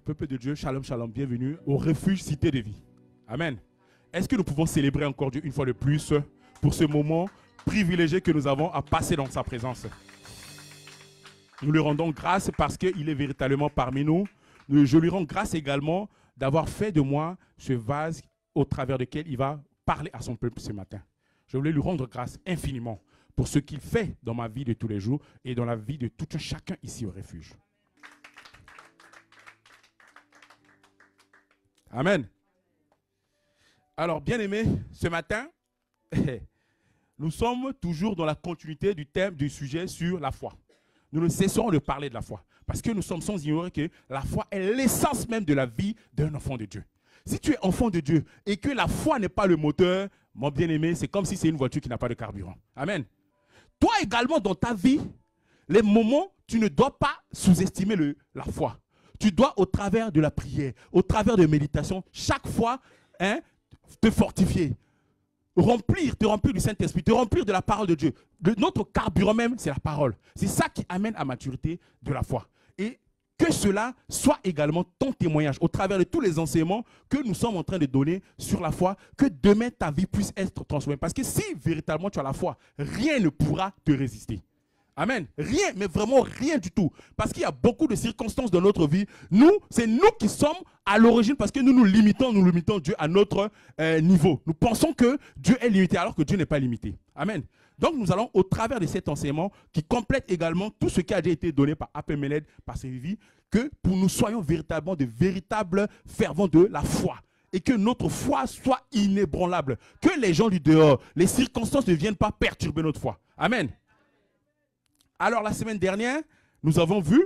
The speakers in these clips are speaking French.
peuple de Dieu, shalom, shalom, bienvenue au refuge Cité de Vie. Amen. Est-ce que nous pouvons célébrer encore Dieu une fois de plus pour ce moment privilégié que nous avons à passer dans sa présence? Nous lui rendons grâce parce qu'il est véritablement parmi nous. Je lui rends grâce également d'avoir fait de moi ce vase au travers duquel il va parler à son peuple ce matin. Je voulais lui rendre grâce infiniment pour ce qu'il fait dans ma vie de tous les jours et dans la vie de tout un chacun ici au refuge. Amen. Alors, bien-aimés, ce matin, nous sommes toujours dans la continuité du thème du sujet sur la foi. Nous ne cessons de parler de la foi parce que nous sommes sans ignorer que la foi est l'essence même de la vie d'un enfant de Dieu. Si tu es enfant de Dieu et que la foi n'est pas le moteur, mon bien-aimé, c'est comme si c'est une voiture qui n'a pas de carburant. Amen. Toi également, dans ta vie, les moments, tu ne dois pas sous-estimer la foi. Tu dois, au travers de la prière, au travers de méditation, chaque fois, te fortifier, te remplir du Saint-Esprit, te remplir de la parole de Dieu. Notre carburant même, c'est la parole. C'est ça qui amène à maturité de la foi. Et que cela soit également ton témoignage au travers de tous les enseignements que nous sommes en train de donner sur la foi, que demain ta vie puisse être transformée. Parce que si véritablement tu as la foi, rien ne pourra te résister. Amen. Rien, mais vraiment rien du tout. Parce qu'il y a beaucoup de circonstances dans notre vie. C'est nous qui sommes à l'origine parce que nous limitons Dieu à notre niveau. Nous pensons que Dieu est limité alors que Dieu n'est pas limité. Amen. Donc nous allons au travers de cet enseignement qui complète également tout ce qui a déjà été donné par Apemeled, par Sévivi, que pour nous soyons véritablement de véritables fervents de la foi. Et que notre foi soit inébranlable. Que les gens du dehors, les circonstances ne viennent pas perturber notre foi. Amen. Alors, la semaine dernière, nous avons vu,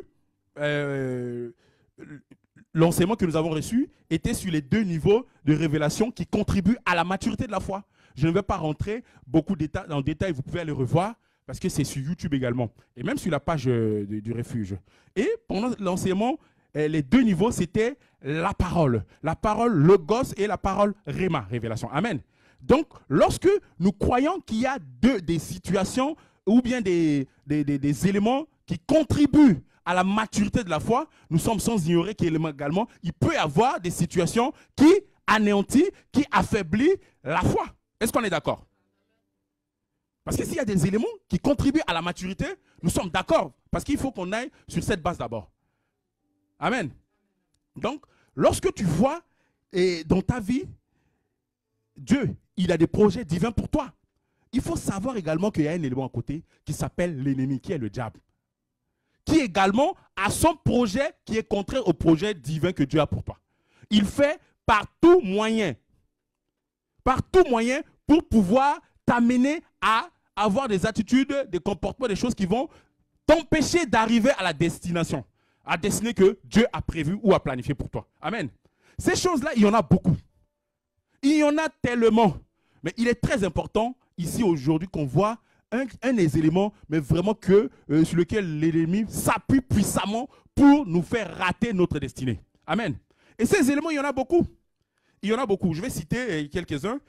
l'enseignement que nous avons reçu était sur les 2 niveaux de révélation qui contribuent à la maturité de la foi. Je ne vais pas rentrer beaucoup en détail, vous pouvez aller revoir, parce que c'est sur YouTube également, et même sur la page du refuge. Et pendant l'enseignement, les 2 niveaux, c'était la parole, logos et la parole réma, révélation. Amen. Donc, lorsque nous croyons qu'il y a des situations ou bien des éléments qui contribuent à la maturité de la foi, nous sommes sans ignorer qu'également, il peut y avoir des situations qui anéantissent, qui affaiblissent la foi. Est-ce qu'on est d'accord? Parce que s'il y a des éléments qui contribuent à la maturité, nous sommes d'accord. Parce qu'il faut qu'on aille sur cette base d'abord. Amen. Donc, lorsque tu vois dans ta vie, Dieu, il a des projets divins pour toi. Il faut savoir également qu'il y a un élément à côté qui s'appelle l'ennemi, qui est le diable. Qui également a son projet qui est contraire au projet divin que Dieu a pour toi. Il fait par tout moyen pour pouvoir t'amener à avoir des attitudes, des comportements, des choses qui vont t'empêcher d'arriver à la destination. À la destinée que Dieu a prévue ou a planifiée pour toi. Amen. Ces choses-là, il y en a beaucoup. Il y en a tellement. Mais il est très important ici aujourd'hui qu'on voit un des éléments, mais vraiment sur lequel l'ennemi s'appuie puissamment pour nous faire rater notre destinée. Amen. Et ces éléments, il y en a beaucoup. Il y en a beaucoup. Je vais citer quelques-uns.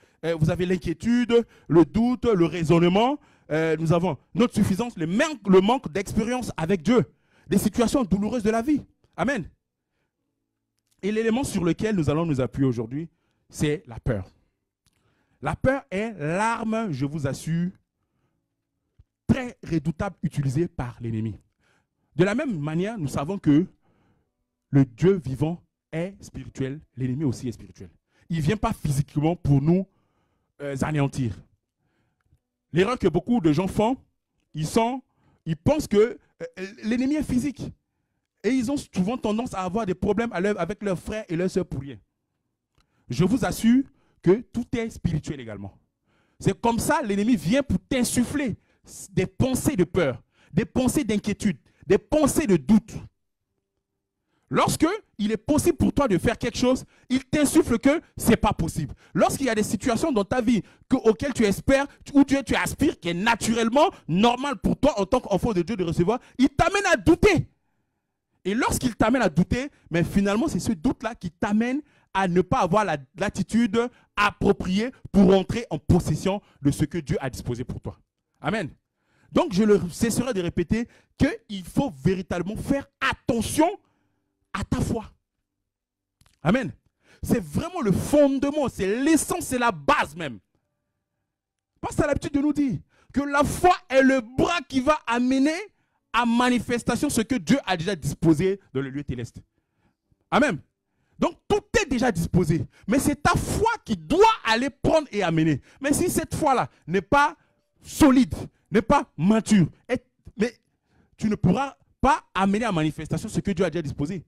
Vous avez l'inquiétude, le doute, le raisonnement. Nous avons notre suffisance, le manque d'expérience avec Dieu. Des situations douloureuses de la vie. Amen. Et l'élément sur lequel nous allons nous appuyer aujourd'hui, c'est la peur. La peur est l'arme, je vous assure, très redoutable utilisée par l'ennemi. De la même manière, nous savons que le Dieu vivant est spirituel, l'ennemi aussi est spirituel. Il ne vient pas physiquement pour nous anéantir. L'erreur que beaucoup de gens font, ils pensent que l'ennemi est physique. Et ils ont souvent tendance à avoir des problèmes avec leurs frères et leurs sœurs pour rien. Je vous assure que tout est spirituel également. C'est comme ça, l'ennemi vient pour t'insuffler des pensées de peur, des pensées d'inquiétude, des pensées de doute. Lorsque il est possible pour toi de faire quelque chose, il t'insuffle que ce n'est pas possible. Lorsqu'il y a des situations dans ta vie auxquelles tu espères, ou tu aspires, qui est naturellement normal pour toi en tant qu'enfant de Dieu de recevoir, il t'amène à douter. Et lorsqu'il t'amène à douter, mais finalement, c'est ce doute-là qui t'amène à ne pas avoir l'attitude appropriée pour entrer en possession de ce que Dieu a disposé pour toi. Amen. Donc, je ne cesserai de répéter qu'il faut véritablement faire attention à ta foi. Amen. C'est vraiment le fondement, c'est l'essence, c'est la base même. Parce que c'est l'habitude de nous dire que la foi est le bras qui va amener à manifestation ce que Dieu a déjà disposé dans le lieu céleste. Amen. Donc tout est déjà disposé. Mais c'est ta foi qui doit aller prendre et amener. Mais si cette foi-là n'est pas solide, n'est pas mature, mais tu ne pourras pas amener à manifestation ce que Dieu a déjà disposé.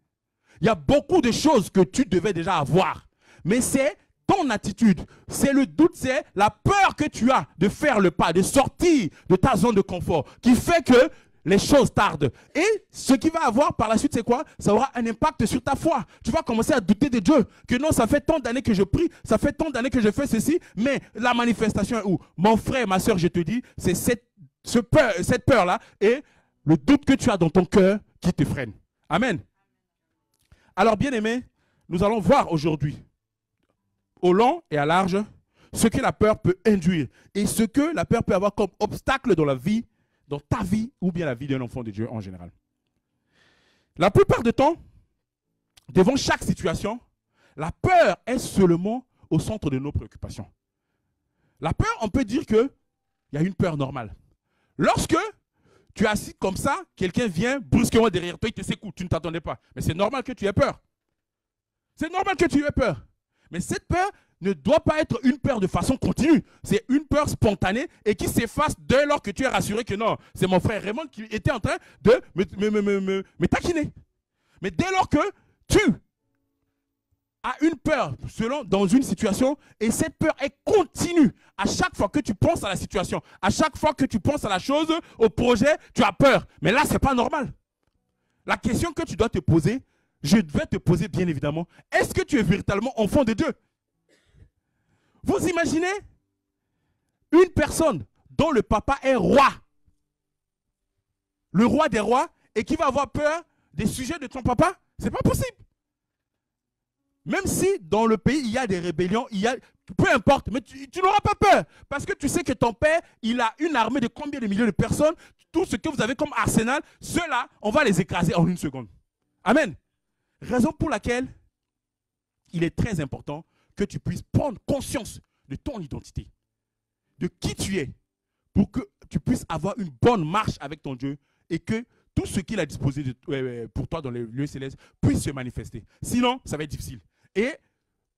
Il y a beaucoup de choses que tu devais déjà avoir. Mais c'est ton attitude, c'est le doute, c'est la peur que tu as de faire le pas, de sortir de ta zone de confort, qui fait que les choses tardent. Et ce qui va avoir par la suite, c'est quoi? Ça aura un impact sur ta foi. Tu vas commencer à douter de Dieu. Que non, ça fait tant d'années que je prie, ça fait tant d'années que je fais ceci, mais la manifestation est où? Mon frère, ma soeur, je te dis, c'est cette peur-là et le doute que tu as dans ton cœur qui te freine. Amen. Alors, bien-aimés, nous allons voir aujourd'hui, au long et à large, ce que la peur peut induire et ce que la peur peut avoir comme obstacle dans la vie, dans ta vie ou bien la vie d'un enfant de Dieu en général. La plupart du temps, devant chaque situation, la peur est seulement au centre de nos préoccupations. La peur, on peut dire qu'il y a une peur normale. Lorsque tu es assis comme ça, quelqu'un vient brusquement derrière toi, il te secoue, tu ne t'attendais pas. Mais c'est normal que tu aies peur. C'est normal que tu aies peur. Mais cette peur ne doit pas être une peur de façon continue. C'est une peur spontanée et qui s'efface dès lors que tu es rassuré que non, c'est mon frère Raymond qui était en train de me taquiner. Mais dès lors que tu as une peur dans une situation et cette peur est continue, à chaque fois que tu penses à la situation, à chaque fois que tu penses à la chose, au projet, tu as peur. Mais là, ce n'est pas normal. La question que tu dois te poser, je vais te poser bien évidemment, est-ce que tu es véritablement enfant de Dieu? Vous imaginez une personne dont le papa est roi, le roi des rois, et qui va avoir peur des sujets de ton papa? Ce n'est pas possible. Même si dans le pays, il y a des rébellions, peu importe, mais tu n'auras pas peur. Parce que tu sais que ton père, il a une armée de combien de milliers de personnes, tout ce que vous avez comme arsenal, ceux-là, on va les écraser en une seconde. Amen. Raison pour laquelle il est très important que tu puisses prendre conscience de ton identité, de qui tu es, pour que tu puisses avoir une bonne marche avec ton Dieu et que tout ce qu'il a disposé pour toi dans les lieux célestes puisse se manifester. Sinon, ça va être difficile. Et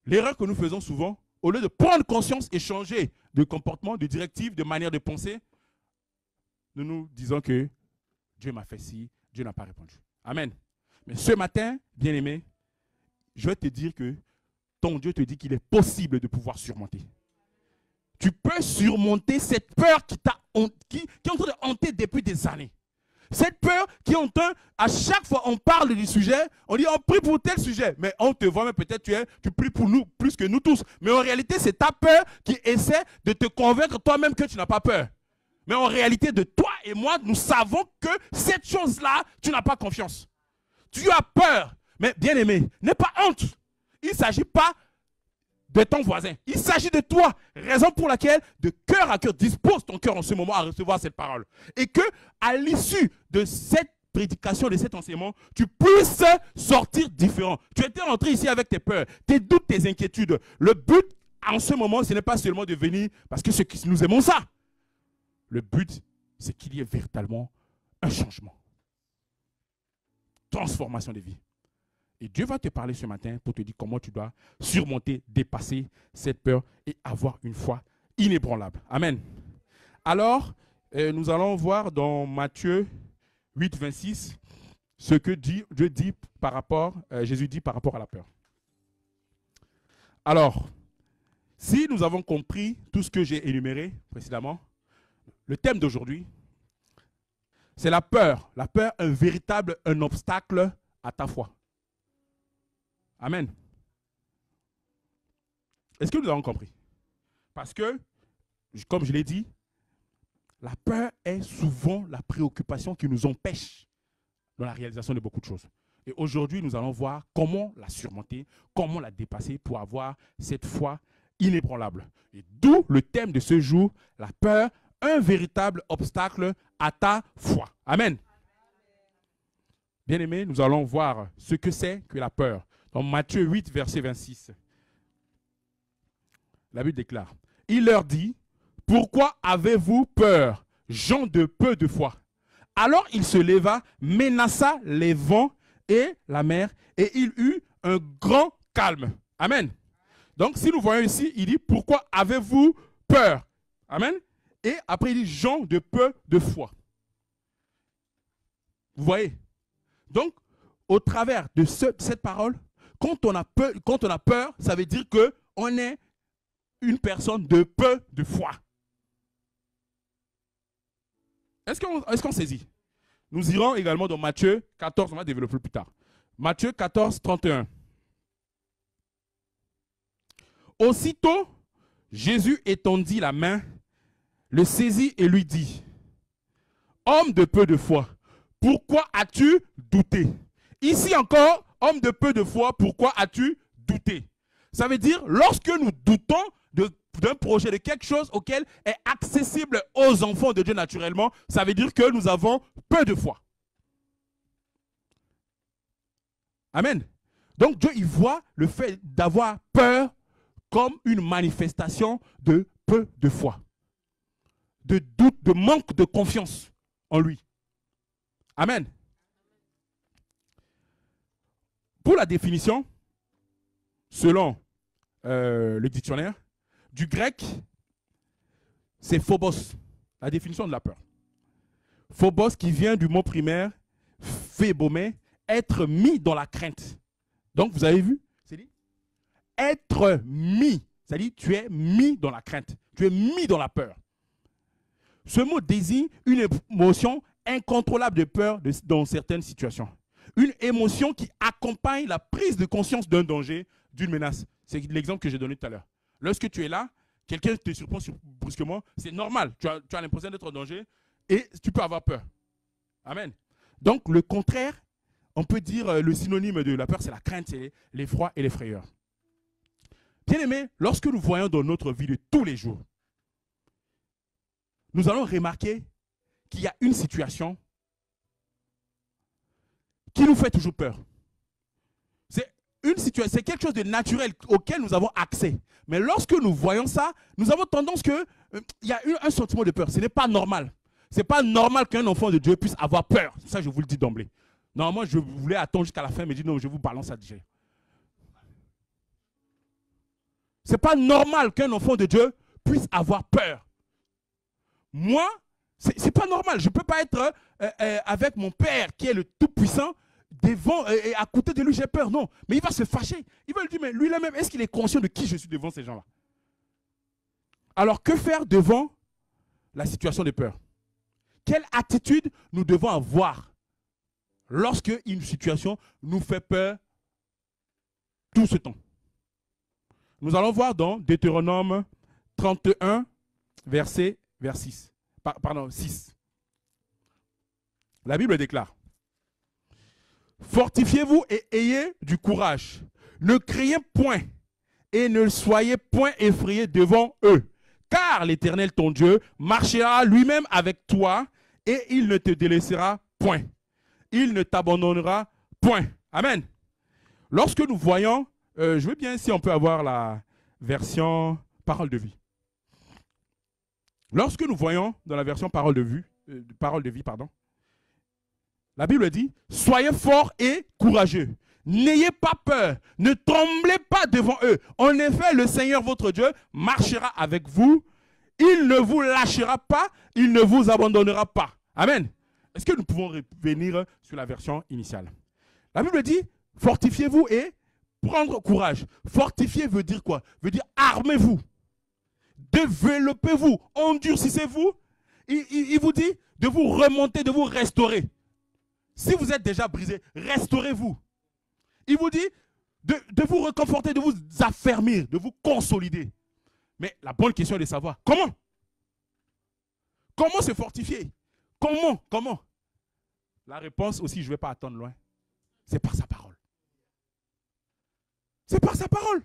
l'erreur que nous faisons souvent, au lieu de prendre conscience et changer de comportement, de directive, de manière de penser, nous nous disons que Dieu m'a fait ci, Dieu n'a pas répondu. Amen. Mais ce matin, bien-aimé, je vais te dire que ton Dieu te dit qu'il est possible de pouvoir surmonter. Tu peux surmonter cette peur qui est en train de hanter depuis des années. Cette peur qui est en train, à chaque fois on parle du sujet, on dit on prie pour tel sujet, mais on te voit, mais peut-être tu pries pour nous plus que nous tous. Mais en réalité, c'est ta peur qui essaie de te convaincre toi-même que tu n'as pas peur. Mais en réalité, de toi et moi, nous savons que cette chose-là, tu n'as pas confiance. Tu as peur, mais bien aimé, n'aie pas honte. Il ne s'agit pas de ton voisin. Il s'agit de toi. Raison pour laquelle, de cœur à cœur, dispose ton cœur en ce moment à recevoir cette parole. Et que, à l'issue de cette prédication, de cet enseignement, tu puisses sortir différent. Tu étais rentré ici avec tes peurs, tes doutes, tes inquiétudes. Le but, en ce moment, ce n'est pas seulement de venir parce que nous aimons ça. Le but, c'est qu'il y ait véritablement un changement. Transformation de vie. Et Dieu va te parler ce matin pour te dire comment tu dois surmonter, dépasser cette peur et avoir une foi inébranlable. Amen. Alors, nous allons voir dans Matthieu 8, 26, ce que Jésus dit par rapport à la peur. Alors, si nous avons compris tout ce que j'ai énuméré précédemment, le thème d'aujourd'hui, c'est la peur. La peur, un obstacle à ta foi. Amen. Est-ce que nous avons compris? Parce que, comme je l'ai dit, la peur est souvent la préoccupation qui nous empêche dans la réalisation de beaucoup de choses. Et aujourd'hui, nous allons voir comment la surmonter, comment la dépasser pour avoir cette foi inébranlable. Et d'où le thème de ce jour, la peur, un véritable obstacle à ta foi. Amen. Bien-aimés, nous allons voir ce que c'est que la peur. Dans Matthieu 8, verset 26. La Bible déclare, il leur dit, pourquoi avez-vous peur, gens de peu de foi? Alors il se leva, menaça les vents et la mer, et il eut un grand calme. Amen. Donc si nous voyons ici, il dit, pourquoi avez-vous peur? Amen. Et après il dit, gens de peu de foi. Vous voyez? Donc, au travers de cette parole, quand on a peur, ça veut dire qu'on est une personne de peu de foi. Est-ce qu'on saisit? Nous irons également dans Matthieu 14, on va développer plus tard. Matthieu 14, 31. Aussitôt, Jésus étendit la main, le saisit et lui dit, homme de peu de foi, pourquoi as-tu douté? Ici encore, homme de peu de foi, pourquoi as-tu douté? Ça veut dire, lorsque nous doutons d'un projet, de quelque chose auquel est accessible aux enfants de Dieu naturellement, ça veut dire que nous avons peu de foi. Amen. Donc Dieu, il voit le fait d'avoir peur comme une manifestation de peu de foi, de doute, de manque de confiance en lui. Amen. Pour la définition, selon le dictionnaire, du grec, c'est phobos, la définition de la peur. Phobos qui vient du mot primaire, phébomé, être mis dans la crainte. Donc vous avez vu, c'est dit être mis, c'est-à-dire tu es mis dans la crainte, tu es mis dans la peur. Ce mot désigne une émotion incontrôlable de peur dans certaines situations. Une émotion qui accompagne la prise de conscience d'un danger, d'une menace. C'est l'exemple que j'ai donné tout à l'heure. Lorsque tu es là, quelqu'un te surprend brusquement, c'est normal. Tu as l'impression d'être en danger et tu peux avoir peur. Amen. Donc, le contraire, on peut dire le synonyme de la peur, c'est la crainte, c'est l'effroi et les frayeurs. Bien-aimés, lorsque nous voyons dans notre vie de tous les jours, nous allons remarquer qu'il y a une situation qui nous fait toujours peur. C'est quelque chose de naturel auquel nous avons accès. Mais lorsque nous voyons ça, nous avons tendance qu'il y a un sentiment de peur. Ce n'est pas normal. Ce n'est pas normal qu'un enfant de Dieu puisse avoir peur. Ça, je vous le dis d'emblée. Normalement, je voulais attendre jusqu'à la fin, mais je dis non, je vous balance ça déjà. Ce n'est pas normal qu'un enfant de Dieu puisse avoir peur. Moi, ce n'est pas normal. Je ne peux pas être avec mon Père qui est le Tout-Puissant devant et à côté de lui, j'ai peur. Non, mais il va se fâcher. Il va lui dire, mais lui-là même, est-ce qu'il est conscient de qui je suis devant ces gens-là? Alors, que faire devant la situation de peur? Quelle attitude nous devons avoir lorsque une situation nous fait peur tout ce temps? Nous allons voir dans Deutéronome 31, verset 6. Pardon, 6. La Bible déclare, fortifiez-vous et ayez du courage. Ne craignez point et ne soyez point effrayés devant eux. Car l'Éternel, ton Dieu, marchera lui-même avec toi et il ne te délaissera point. Il ne t'abandonnera point. Amen. Lorsque nous voyons, je veux bien si on peut avoir la version parole de vie. Lorsque nous voyons dans la version parole de vie, la Bible dit, soyez forts et courageux. N'ayez pas peur, ne tremblez pas devant eux. En effet, le Seigneur votre Dieu marchera avec vous. Il ne vous lâchera pas, il ne vous abandonnera pas. Amen. Est-ce que nous pouvons revenir sur la version initiale? La Bible dit, fortifiez-vous et prendre courage. Fortifier veut dire quoi? Veut dire armez-vous, développez-vous, endurcissez-vous. Il vous dit de vous remonter, de vous restaurer. Si vous êtes déjà brisé, restaurez-vous. Il vous dit de vous reconforter, de vous affermir, de vous consolider. Mais la bonne question est de savoir comment? Comment se fortifier? Comment? La réponse aussi, je ne vais pas attendre loin. C'est par sa parole. C'est par sa parole.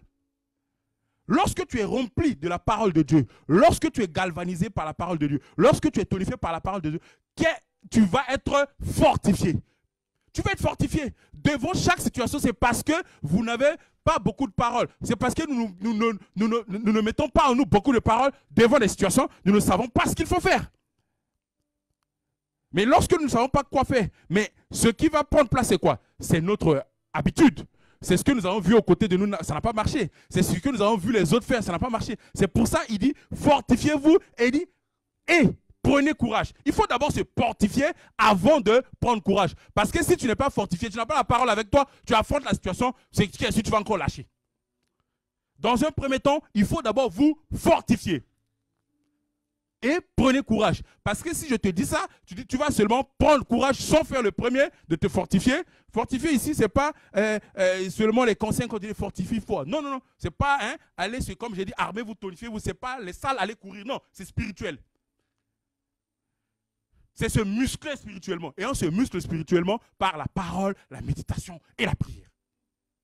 Lorsque tu es rempli de la parole de Dieu, lorsque tu es galvanisé par la parole de Dieu, lorsque tu es tonifié par la parole de Dieu, tu vas être fortifié. Tu vas être fortifié. Devant chaque situation, c'est parce que vous n'avez pas beaucoup de paroles. C'est parce que nous ne mettons pas en nous beaucoup de paroles devant des situations. Nous ne savons pas ce qu'il faut faire. Mais lorsque nous ne savons pas quoi faire, mais ce qui va prendre place, c'est quoi? C'est notre habitude. C'est ce que nous avons vu aux côtés de nous, ça n'a pas marché. C'est ce que nous avons vu les autres faire, ça n'a pas marché. C'est pour ça qu'il dit, fortifiez-vous et il dit, et prenez courage. Il faut d'abord se fortifier avant de prendre courage. Parce que si tu n'es pas fortifié, tu n'as pas la parole avec toi, tu affrontes la situation, c'est que si tu vas encore lâcher. Dans un premier temps, il faut d'abord vous fortifier. Et prenez courage. Parce que si je te dis ça, tu vas seulement prendre courage sans faire le premier de te fortifier. Fortifier ici, ce n'est pas seulement les conseils qu'on dit fortifier fort. Non, non, non. Ce n'est pas aller, comme j'ai dit, armez-vous, tonifiez-vous. Ce n'est pas les salles, aller courir. Non, c'est spirituel. C'est se muscler spirituellement. Et on se muscle spirituellement par la parole, la méditation et la prière.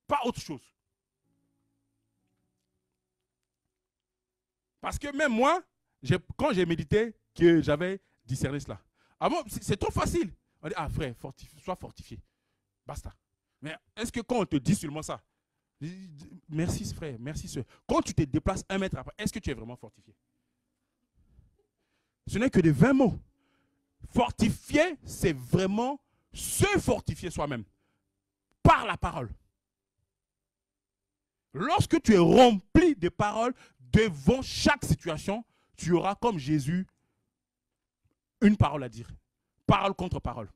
Pas autre chose. Parce que même moi, quand j'ai médité, que j'avais discerné cela. Ah bon, c'est trop facile. On dit, ah frère, sois fortifié. Basta. Mais est-ce que quand on te dit seulement ça, merci frère, merci soeur. Quand tu te déplaces 1 mètre après, est-ce que tu es vraiment fortifié? Ce n'est que des 20 mots. Fortifier, c'est vraiment se fortifier soi-même. Par la parole. Lorsque tu es rempli de paroles devant chaque situation, tu auras comme Jésus une parole à dire. Parole contre parole.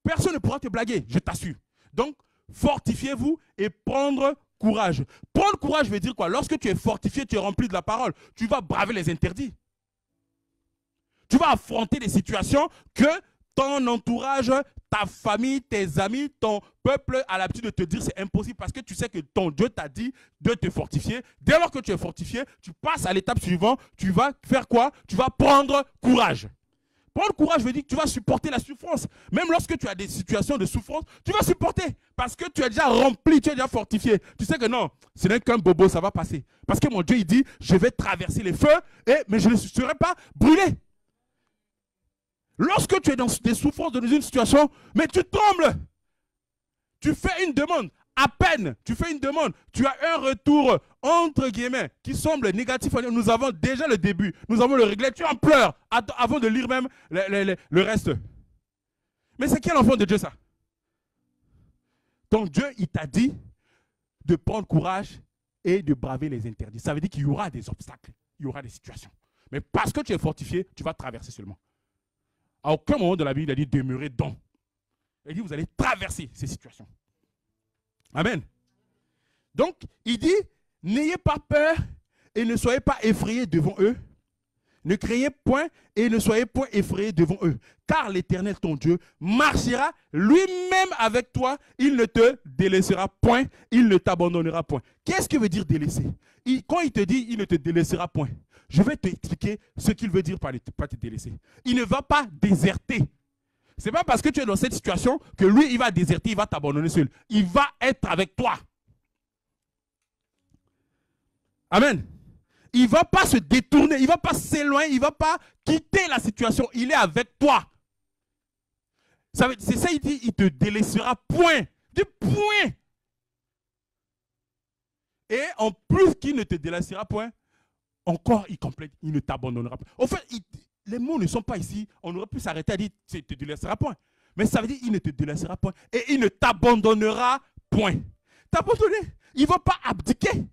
Personne ne pourra te blaguer, je t'assure. Donc, fortifiez-vous et prendre courage. Prendre courage veut dire quoi? Lorsque tu es fortifié, tu es rempli de la parole, tu vas braver les interdits. Tu vas affronter des situations que ton entourage, ta famille, tes amis, ton peuple a l'habitude de te dire c'est impossible parce que tu sais que ton Dieu t'a dit de te fortifier. Dès lors que tu es fortifié, tu passes à l'étape suivante. Tu vas faire quoi? Tu vas prendre courage. Prendre courage veut dire que tu vas supporter la souffrance. Même lorsque tu as des situations de souffrance, tu vas supporter parce que tu es déjà rempli, tu es déjà fortifié. Tu sais que non, ce n'est qu'un bobo, ça va passer. Parce que mon Dieu, il dit, je vais traverser les feux, mais je ne serai pas brûlé. Lorsque tu es dans des souffrances, dans une situation, mais tu trembles. Tu fais une demande. À peine, tu fais une demande. Tu as un retour, entre guillemets, qui semble négatif. Nous avons déjà le début. Nous avons le réglé. Tu en pleures avant de lire même le reste. Mais c'est quel enfant de Dieu ça? Ton Dieu, il t'a dit de prendre courage et de braver les interdits. Ça veut dire qu'il y aura des obstacles. Il y aura des situations. Mais parce que tu es fortifié, tu vas traverser seulement. À aucun moment de la Bible, il a dit demeurez donc. Il dit vous allez traverser ces situations. Amen. Donc, il dit n'ayez pas peur et ne soyez pas effrayés devant eux. Ne craignez point et ne soyez point effrayés devant eux. Car l'Éternel, ton Dieu, marchera lui-même avec toi. Il ne te délaissera point. Il ne t'abandonnera point. Qu'est-ce que veut dire délaisser? Quand il te dit il ne te délaissera point, je vais t'expliquer ce qu'il veut dire par pas te délaisser. Il ne va pas déserter. Ce n'est pas parce que tu es dans cette situation que lui, il va déserter, il va t'abandonner seul. Il va être avec toi. Amen. Il ne va pas se détourner, il ne va pas s'éloigner, il ne va pas quitter la situation. Il est avec toi. C'est ça, il dit, il ne te délaissera point. Du point. Et en plus qu'il ne te délaissera point, encore il complète, il ne t'abandonnera pas. Au fait, les mots ne sont pas ici. On aurait pu s'arrêter à dire, il ne te délaissera point. Mais ça veut dire, il ne te délaissera point. Et il ne t'abandonnera point. T'abandonner, il ne va pas abdiquer.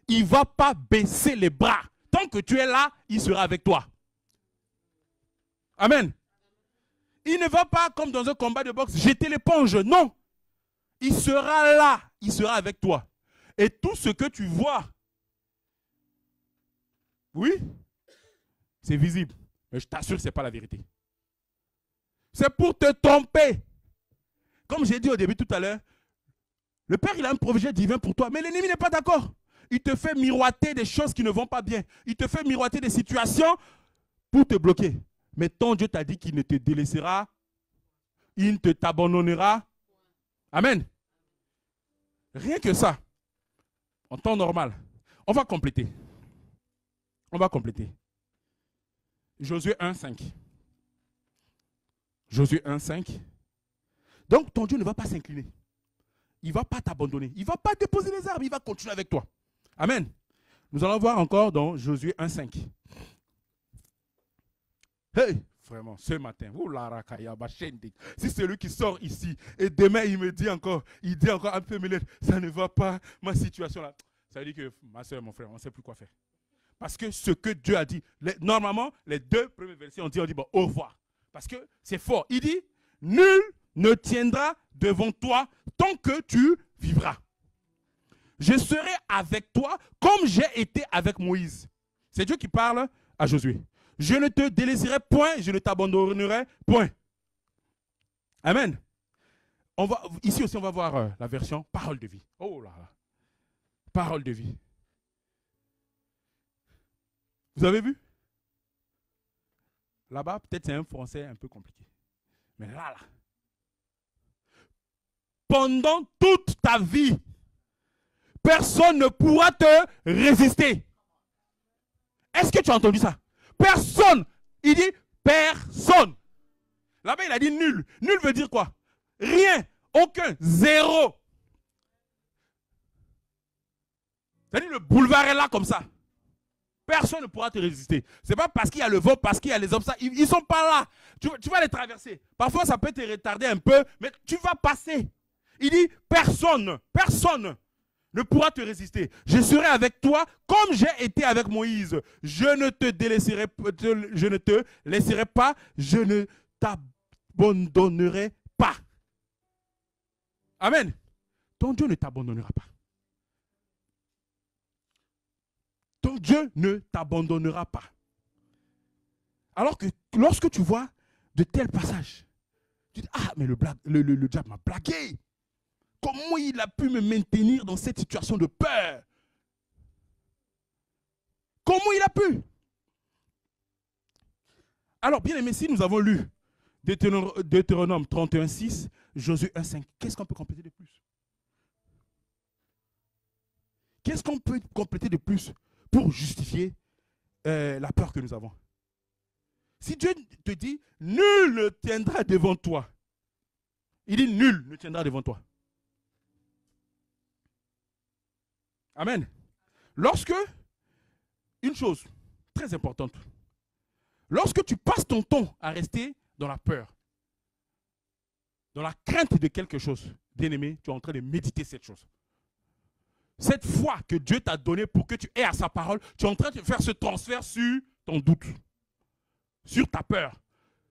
Il ne va pas baisser les bras. Tant que tu es là, il sera avec toi. Amen. Il ne va pas, comme dans un combat de boxe, jeter l'éponge. Non. Il sera là. Il sera avec toi. Et tout ce que tu vois, oui, c'est visible. Mais je t'assure que ce n'est pas la vérité. C'est pour te tromper. Comme j'ai dit au début tout à l'heure, le Père, il a un projet divin pour toi. Mais l'ennemi n'est pas d'accord. Il te fait miroiter des choses qui ne vont pas bien. Il te fait miroiter des situations pour te bloquer. Mais ton Dieu t'a dit qu'il ne te délaissera. Il ne t'abandonnera. Amen. Rien que ça. En temps normal. On va compléter. On va compléter. Josué 1, 5. Josué 1, 5. Donc ton Dieu ne va pas s'incliner. Il ne va pas t'abandonner. Il ne va pas déposer les armes. Il va continuer avec toi. Amen. Nous allons voir encore dans Josué 1,5. Hey, vraiment, ce matin, si c'est lui qui sort ici, et demain il dit encore un peu, mais ça ne va pas, ma situation là. Ça veut dire que ma soeur, mon frère, on ne sait plus quoi faire. Parce que ce que Dieu a dit, normalement, les 2 premiers versets, on dit bon, au revoir. Parce que c'est fort. Il dit, nul ne tiendra devant toi tant que tu vivras. Je serai avec toi comme j'ai été avec Moïse. C'est Dieu qui parle à Josué. Je ne te délaisserai point, je ne t'abandonnerai point. Amen. Ici aussi, on va voir la version parole de vie. Oh là là. Parole de vie. Vous avez vu? Là-bas, peut-être c'est un français un peu compliqué. Mais là. Pendant toute ta vie, personne ne pourra te résister. Est-ce que tu as entendu ça? Personne. Il dit personne. Là-bas, il a dit nul. Nul veut dire quoi? Rien. Aucun. Zéro. C'est-à-dire le boulevard est là comme ça. Personne ne pourra te résister. Ce n'est pas parce qu'il y a le vent, parce qu'il y a les obstacles. Ils ne sont pas là. Tu vas les traverser. Parfois, ça peut te retarder un peu, mais tu vas passer. Il dit personne ne pourra te résister. Je serai avec toi comme j'ai été avec Moïse. Je ne te délaisserai, je ne te laisserai pas, je ne t'abandonnerai pas. Amen. Ton Dieu ne t'abandonnera pas. Ton Dieu ne t'abandonnera pas. Alors que lorsque tu vois de tels passages, tu dis, ah, mais le diable m'a blagué. Comment il a pu me maintenir dans cette situation de peur? Comment il a pu? Alors, bien aimé, si nous avons lu Deutéronome 31,6, Josué 1,5, qu'est-ce qu'on peut compléter de plus? Qu'est-ce qu'on peut compléter de plus pour justifier la peur que nous avons? Si Dieu te dit, nul ne tiendra devant toi. Il dit, nul ne tiendra devant toi. Amen. Lorsque, une chose très importante, lorsque tu passes ton temps à rester dans la peur, dans la crainte de quelque chose, bien-aimé, tu es en train de méditer cette chose. Cette foi que Dieu t'a donnée pour que tu aies à sa parole, tu es en train de faire ce transfert sur ton doute, sur ta peur,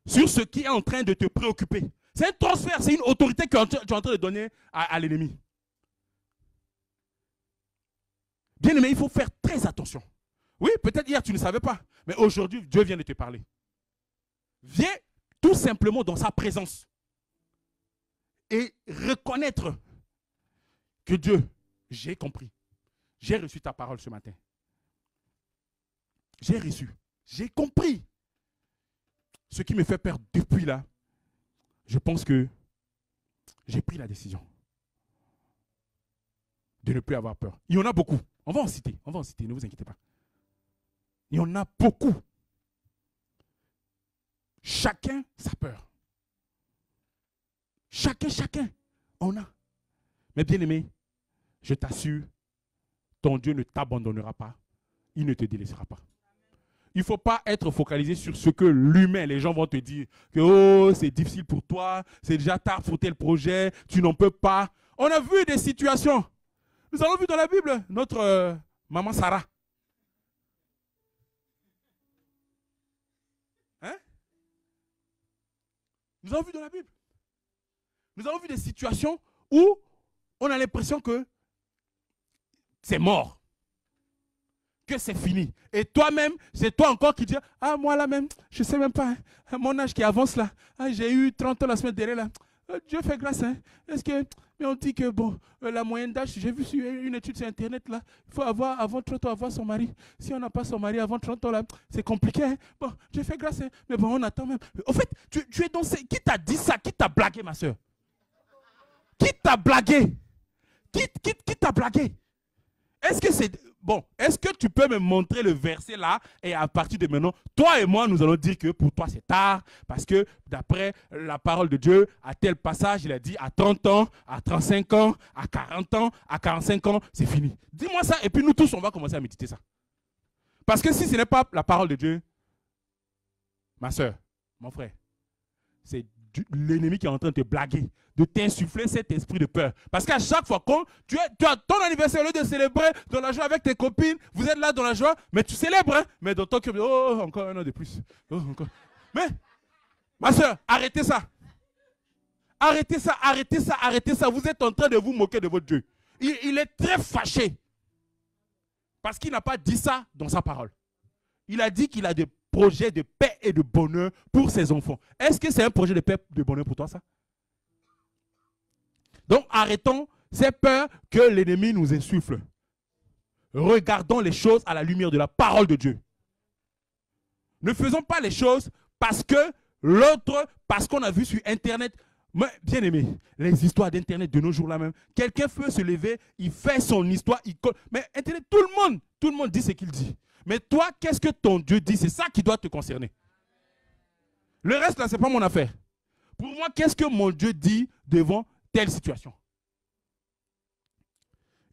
sur ce qui est en train de te préoccuper. C'est un transfert, c'est une autorité que tu es en train de donner à l'ennemi. Bien aimé, il faut faire très attention. Oui, peut-être hier tu ne savais pas, mais aujourd'hui Dieu vient de te parler. Viens tout simplement dans sa présence et reconnaître que Dieu, j'ai compris, j'ai reçu ta parole ce matin. J'ai reçu, j'ai compris. Ce qui me fait peur depuis là, je pense que j'ai pris la décision de ne plus avoir peur. Il y en a beaucoup. On va en citer, ne vous inquiétez pas. Il y en a beaucoup. Chacun sa peur. Chacun en a. Mais bien aimé, je t'assure, ton Dieu ne t'abandonnera pas. Il ne te délaissera pas. Il ne faut pas être focalisé sur ce que l'humain, les gens vont te dire. Que oh, c'est difficile pour toi, c'est déjà tard pour tel projet, tu n'en peux pas. On a vu des situations. Nous avons vu dans la Bible notre maman Sarah. Hein? Nous avons vu dans la Bible. Nous avons vu des situations où on a l'impression que c'est mort. Que c'est fini. Et toi-même, c'est toi encore qui dis, ah moi là même, je ne sais même pas, hein, mon âge qui avance là, ah, j'ai eu 30 ans la semaine dernière là, Dieu fait grâce. Hein. Est-ce que, mais on dit que bon, la moyenne d'âge, j'ai vu sur une étude sur internet là, il faut avoir avant 30 ans avoir son mari. Si on n'a pas son mari avant 30 ans là, c'est compliqué. Hein. Bon, Dieu fait grâce, hein. Mais bon, on attend même. En fait, tu es dans ces... Qui t'a dit ça? Qui t'a blagué, ma soeur? Qui t'a blagué? Qui t'a blagué? Est-ce que c'est... bon, est-ce que tu peux me montrer le verset là et à partir de maintenant, toi et moi, nous allons dire que pour toi c'est tard parce que d'après la parole de Dieu, à tel passage, il a dit à 30 ans, à 35 ans, à 40 ans, à 45 ans, c'est fini. Dis-moi ça et puis nous tous, on va commencer à méditer ça. Parce que si ce n'est pas la parole de Dieu, ma soeur, mon frère, c'est l'ennemi qui est en train de te blaguer, de t'insuffler cet esprit de peur. Parce qu'à chaque fois que tu as ton anniversaire, au lieu de célébrer dans la joie avec tes copines, vous êtes là dans la joie, mais tu célèbres, hein, mais dans ton cœur, oh, encore un an de plus. Oh, encore. Mais, ma soeur, arrêtez ça. Arrêtez ça, arrêtez ça, arrêtez ça. Vous êtes en train de vous moquer de votre Dieu. Il est très fâché. Parce qu'il n'a pas dit ça dans sa parole. Il a dit qu'il a des projets de paix et de bonheur pour ses enfants. Est-ce que c'est un projet de paix et de bonheur pour toi, ça? Donc, arrêtons ces peurs que l'ennemi nous insuffle. Regardons les choses à la lumière de la parole de Dieu. Ne faisons pas les choses parce que l'autre, parce qu'on a vu sur Internet. Bien aimé, les histoires d'Internet de nos jours là même, quelqu'un peut se lever, il fait son histoire, mais Internet, tout le monde dit ce qu'il dit. Mais toi, qu'est-ce que ton Dieu dit? C'est ça qui doit te concerner. Le reste là, ce n'est pas mon affaire. Pour moi, qu'est-ce que mon Dieu dit devant telle situation?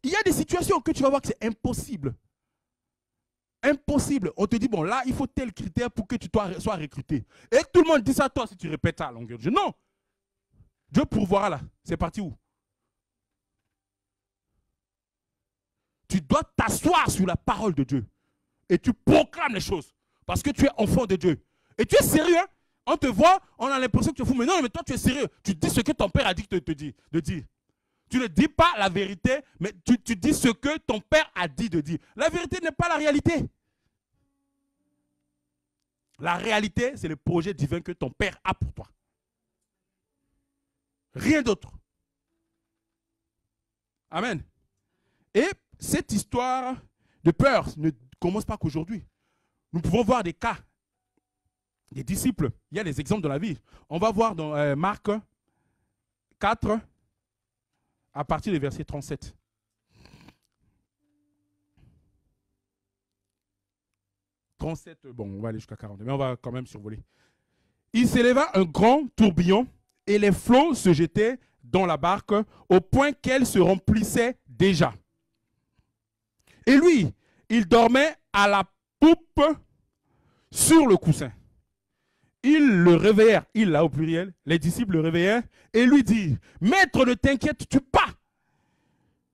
Il y a des situations que tu vas voir que c'est impossible. Impossible. On te dit, bon là, il faut tel critère pour que tu sois recruté. Et tout le monde dit ça à toi si tu répètes ça à longueur de jeu. Non. Dieu pourvoira là. C'est parti où? Tu dois t'asseoir sur la parole de Dieu. Et tu proclames les choses. Parce que tu es enfant de Dieu. Et tu es sérieux. Hein? On te voit, on a l'impression que tu es fou. Mais non, mais toi tu es sérieux. Tu dis ce que ton père a dit de dire. Tu ne dis pas la vérité, mais tu dis ce que ton père a dit de dire. La vérité n'est pas la réalité. La réalité, c'est le projet divin que ton père a pour toi. Rien d'autre. Amen. Et cette histoire de peur ne commence pas qu'aujourd'hui. Nous pouvons voir des cas, des disciples. Il y a des exemples dans la vie. On va voir dans Marc 4, à partir du verset 37. Bon, on va aller jusqu'à 40, mais on va quand même survoler. Il s'éleva un grand tourbillon et les flots se jetaient dans la barque au point qu'elle se remplissait déjà. Et lui, il dormait à la poupe sur le coussin. Ils le réveillèrent, il là au pluriel, les disciples le réveillèrent et lui dirent, « Maître, ne t'inquiètes-tu pas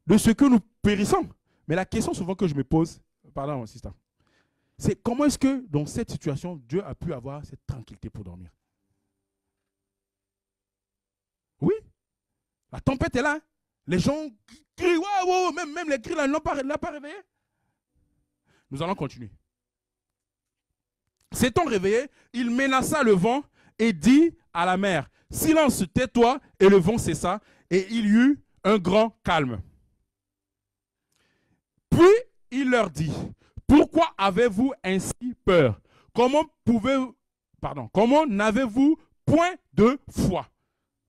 de ce que nous périssons ?» Mais la question souvent que je me pose, pardon, assistant, c'est comment est-ce que dans cette situation, Dieu a pu avoir cette tranquillité pour dormir? Oui, la tempête est là. Les gens crient, wow, même les cris là ne l'ont pas réveillé. Nous allons continuer. S'étant réveillé, il menaça le vent et dit à la mer, « Silence, tais-toi » et le vent cessa et il y eut un grand calme. Puis il leur dit, « Pourquoi avez-vous ainsi peur? Comment n'avez-vous point de foi ?»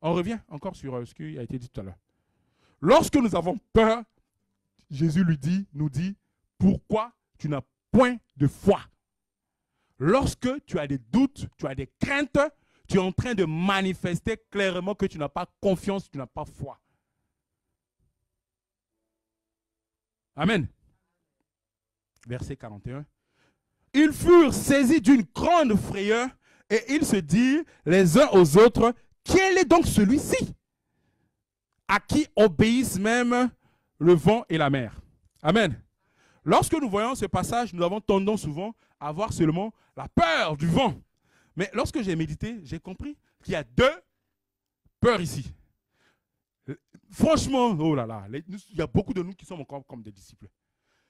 On revient encore sur ce qui a été dit tout à l'heure. Lorsque nous avons peur, Jésus nous dit, pourquoi tu n'as point de foi? Lorsque tu as des doutes, tu as des craintes, tu es en train de manifester clairement que tu n'as pas confiance, tu n'as pas foi. Amen. Verset 41. Ils furent saisis d'une grande frayeur et ils se dirent les uns aux autres, quel est donc celui-ci à qui obéissent même le vent et la mer? Amen. Lorsque nous voyons ce passage, nous avons tendance souvent à voir seulement la peur du vent. Mais lorsque j'ai médité, j'ai compris qu'il y a deux peurs ici. Franchement, oh là là, il y a beaucoup de nous qui sommes encore comme des disciples.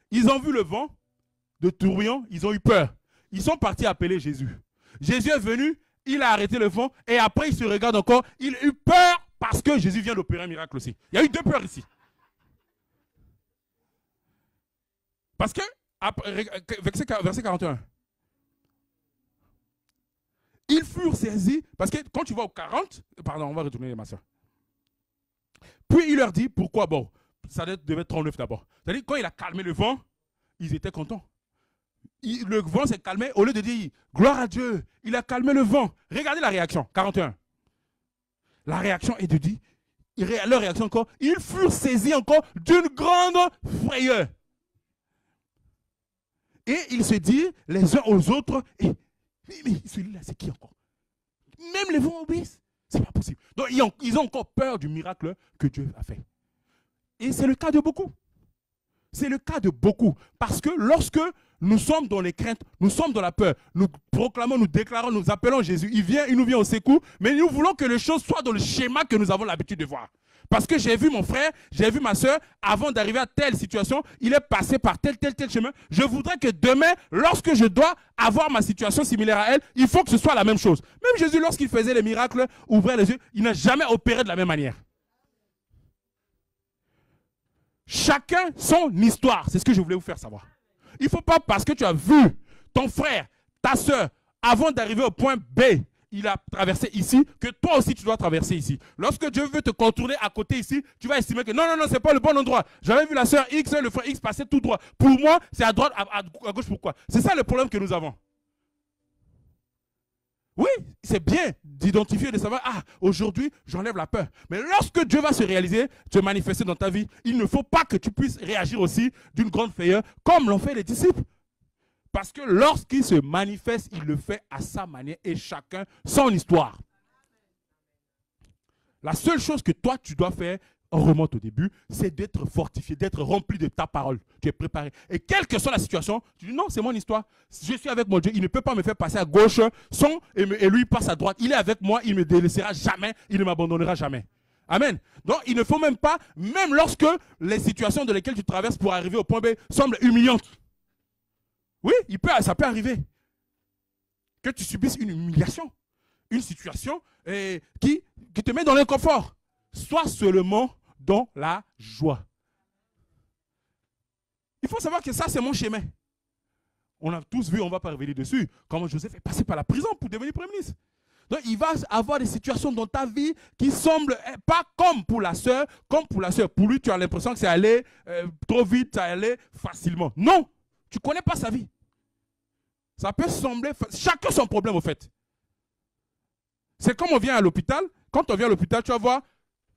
Ils ont vu le vent de tourbillon, ils ont eu peur. Ils sont partis appeler Jésus. Jésus est venu, il a arrêté le vent et après il se regarde encore. Il a eu peur parce que Jésus vient d'opérer un miracle aussi. Il y a eu deux peurs ici. Parce que, verset 41, ils furent saisis, parce que quand tu vas au 40, pardon, on va retourner ma soeur. Puis il leur dit, pourquoi? Bon, ça devait être 39 d'abord. C'est-à-dire, quand il a calmé le vent, ils étaient contents. Le vent s'est calmé. Au lieu de dire gloire à Dieu, il a calmé le vent. Regardez la réaction, 41. La réaction est de dire, leur réaction encore, ils furent saisis encore d'une grande frayeur. Et ils se disent les uns aux autres, mais celui-là, c'est qui encore? Même les vents obéissent. C'est pas possible. Donc, ils ont encore peur du miracle que Dieu a fait. Et c'est le cas de beaucoup. C'est le cas de beaucoup. Parce que lorsque nous sommes dans les craintes, nous sommes dans la peur, nous proclamons, nous déclarons, nous appelons Jésus, il nous vient au secours, mais nous voulons que les choses soient dans le schéma que nous avons l'habitude de voir. Parce que j'ai vu mon frère, j'ai vu ma soeur, avant d'arriver à telle situation, il est passé par tel chemin. Je voudrais que demain, lorsque je dois avoir ma situation similaire à elle, il faut que ce soit la même chose. Même Jésus, lorsqu'il faisait les miracles, ouvrait les yeux, il n'a jamais opéré de la même manière. Chacun son histoire, c'est ce que je voulais vous faire savoir. Il ne faut pas parce que tu as vu ton frère, ta soeur, avant d'arriver au point B, il a traversé ici, que toi aussi tu dois traverser ici. Lorsque Dieu veut te contourner à côté ici, tu vas estimer que non, ce n'est pas le bon endroit. J'avais vu la soeur X, le frère X passer tout droit. Pour moi, c'est à droite, à gauche, pourquoi? C'est ça le problème que nous avons. Oui, c'est bien d'identifier, de savoir, aujourd'hui, j'enlève la peur. Mais lorsque Dieu va se réaliser, se manifester dans ta vie, il ne faut pas que tu puisses réagir aussi d'une grande frayeur, comme l'ont fait les disciples. Parce que lorsqu'il se manifeste, il le fait à sa manière et chacun son histoire. La seule chose que toi, tu dois faire, on remonte au début, c'est d'être fortifié, d'être rempli de ta parole. Tu es préparé. Et quelle que soit la situation, tu dis non, c'est mon histoire. Je suis avec mon Dieu, il ne peut pas me faire passer à gauche et lui passe à droite. Il est avec moi, il ne me délaissera jamais, il ne m'abandonnera jamais. Amen. Donc, il ne faut même pas, même lorsque les situations dans lesquelles tu traverses pour arriver au point B semblent humiliantes. Oui, ça peut arriver que tu subisses une humiliation, une situation qui te met dans l'inconfort. Sois seulement dans la joie. Il faut savoir que ça, c'est mon chemin. On a tous vu, on ne va pas revenir dessus, comment Joseph est passé par la prison pour devenir premier ministre. Donc, il va avoir des situations dans ta vie qui semblent pas comme pour la sœur, comme pour la sœur. Pour lui, tu as l'impression que c'est allé trop vite, ça allait facilement. Non, tu ne connais pas sa vie. Ça peut sembler, chacun son problème au fait. C'est comme on vient à l'hôpital. Quand on vient à l'hôpital, tu vas voir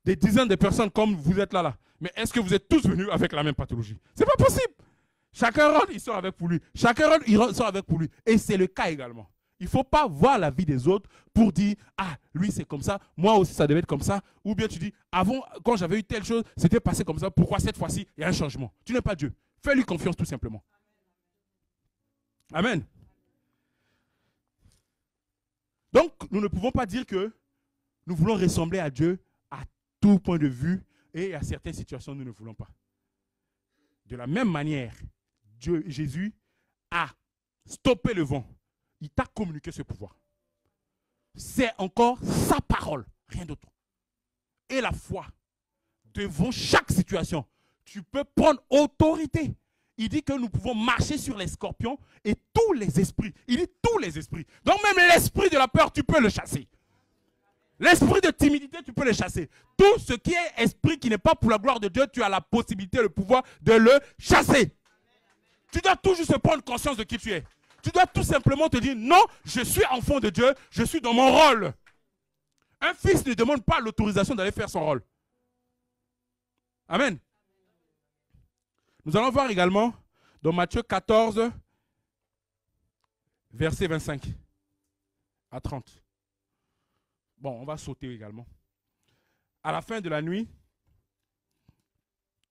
des dizaines de personnes comme vous êtes là. Mais est-ce que vous êtes tous venus avec la même pathologie? C'est pas possible. Chacun rentre, il sort avec pour lui. Chacun rentre, il sort avec pour lui. Et c'est le cas également. Il ne faut pas voir la vie des autres pour dire « Ah, lui c'est comme ça, moi aussi ça devait être comme ça. » Ou bien tu dis « Avant, quand j'avais eu telle chose, c'était passé comme ça. Pourquoi cette fois-ci, il y a un changement ?» Tu n'es pas Dieu. Fais-lui confiance tout simplement. Amen. Donc, nous ne pouvons pas dire que nous voulons ressembler à Dieu à tout point de vue et à certaines situations, nous ne voulons pas. De la même manière, Jésus a stoppé le vent. Il t'a communiqué ce pouvoir. C'est encore sa parole, rien d'autre. Et la foi, devant chaque situation, tu peux prendre autorité. Il dit que nous pouvons marcher sur les scorpions et tous les esprits. Il dit tous les esprits. Donc même l'esprit de la peur, tu peux le chasser. L'esprit de timidité, tu peux le chasser. Tout ce qui est esprit qui n'est pas pour la gloire de Dieu, tu as la possibilité, le pouvoir de le chasser. Tu dois tout juste prendre conscience de qui tu es. Tu dois tout simplement te dire, non, je suis enfant de Dieu, je suis dans mon rôle. Un fils ne demande pas l'autorisation d'aller faire son rôle. Amen. Nous allons voir également dans Matthieu 14, verset 25 à 30. Bon, on va sauter également. À la fin de la nuit,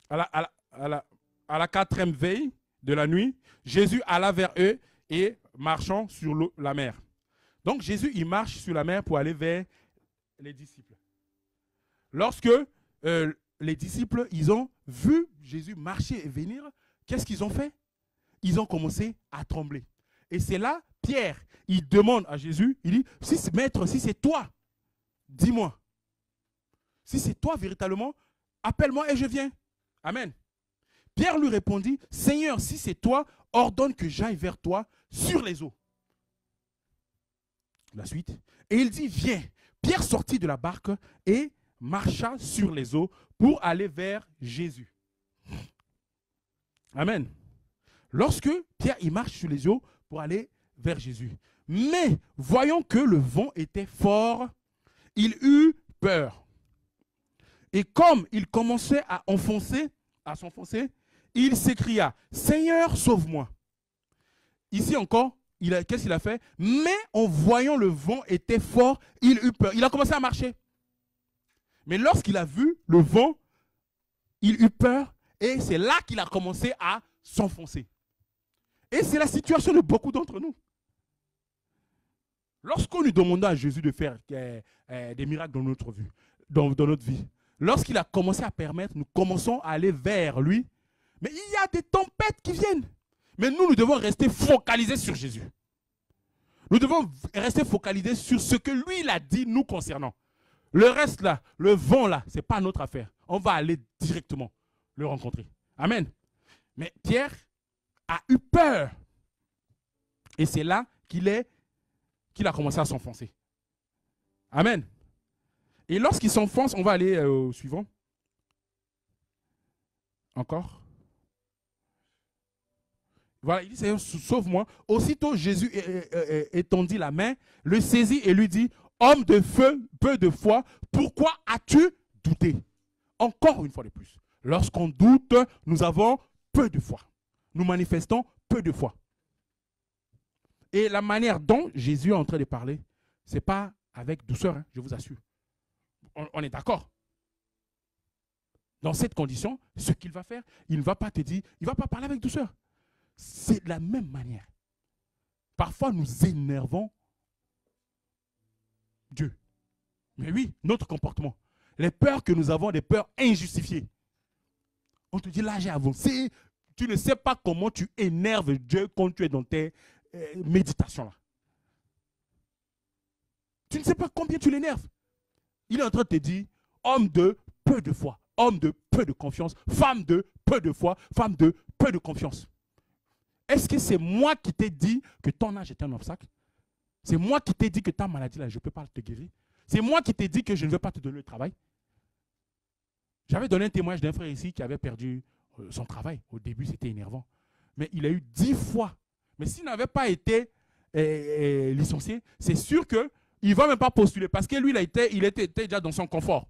à la quatrième veille de la nuit, Jésus alla vers eux et marchant sur la mer. Donc Jésus, il marche sur la mer pour aller vers les disciples. Lorsque les disciples, ils ont vu Jésus marcher et venir, qu'est-ce qu'ils ont fait? Ils ont commencé à trembler. Et c'est là, Pierre, il demande à Jésus, il dit, Maître, si c'est toi, dis-moi. Si c'est toi véritablement, appelle-moi et je viens. Amen. Pierre lui répondit, Seigneur, si c'est toi, ordonne que j'aille vers toi sur les eaux. La suite. Et il dit, viens. Pierre sortit de la barque et marcha sur les eaux pour aller vers Jésus. Amen. Lorsque Pierre, il marche sur les eaux pour aller vers Jésus. Mais, voyant que le vent était fort, il eut peur. Et comme il commençait à s'enfoncer, il s'écria, « Seigneur, sauve-moi » Ici encore, qu'est-ce qu'il a fait? Mais en voyant le vent était fort, il eut peur. Il a commencé à marcher. Mais lorsqu'il a vu le vent, il eut peur et c'est là qu'il a commencé à s'enfoncer. Et c'est la situation de beaucoup d'entre nous. Lorsqu'on lui demandait à Jésus de faire des miracles dans notre vie, lorsqu'il a commencé à permettre, nous commençons à aller vers lui, mais il y a des tempêtes qui viennent. Mais nous devons rester focalisés sur Jésus. Nous devons rester focalisés sur ce que lui, il a dit nous concernant. Le reste là, le vent là, ce n'est pas notre affaire. On va aller directement le rencontrer. Amen. Mais Pierre a eu peur. Et c'est là qu'il a commencé à s'enfoncer. Amen. Et lorsqu'il s'enfonce, on va aller au suivant. Encore. Voilà, il dit, Seigneur, sauve-moi. Aussitôt, Jésus étendit la main, le saisit et lui dit, homme de feu, peu de foi, pourquoi as-tu douté? Encore une fois de plus. Lorsqu'on doute, nous avons peu de foi. Nous manifestons peu de foi. Et la manière dont Jésus est en train de parler, ce n'est pas avec douceur, hein, je vous assure. On est d'accord. Dans cette condition, ce qu'il va faire, il ne va pas te dire, il ne va pas parler avec douceur. C'est de la même manière. Parfois, nous énervons Dieu. Mais oui, notre comportement. Les peurs que nous avons, des peurs injustifiées. On te dit, là, j'ai avancé. Tu ne sais pas comment tu énerves Dieu quand tu es dans tes méditations. Là. Tu ne sais pas combien tu l'énerves. Il est en train de te dire, homme de peu de foi, homme de peu de confiance, femme de peu de foi, femme de peu de confiance. Est-ce que c'est moi qui t'ai dit que ton âge est un obstacle? C'est moi qui t'ai dit que ta maladie, là, je ne peux pas te guérir? C'est moi qui t'ai dit que je ne veux pas te donner le travail? J'avais donné un témoignage d'un frère ici qui avait perdu son travail. Au début, c'était énervant. Mais il a eu 10 fois. Mais s'il n'avait pas été licencié, c'est sûr qu'il ne va même pas postuler parce que lui, il était déjà dans son confort.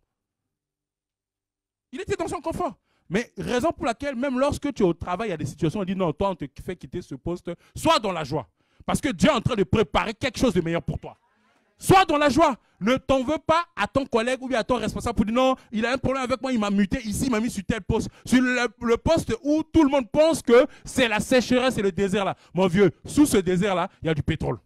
Il était dans son confort. Mais raison pour laquelle, même lorsque tu es au travail, il y a des situations où on dit non, toi, on te fait quitter ce poste, sois dans la joie. Parce que Dieu est en train de préparer quelque chose de meilleur pour toi. Sois dans la joie. Ne t'en veux pas à ton collègue ou bien à ton responsable pour dire non, il a un problème avec moi, il m'a muté ici, il m'a mis sur tel poste. Sur le poste où tout le monde pense que c'est la sécheresse et le désert là. Mon vieux, sous ce désert là, il y a du pétrole.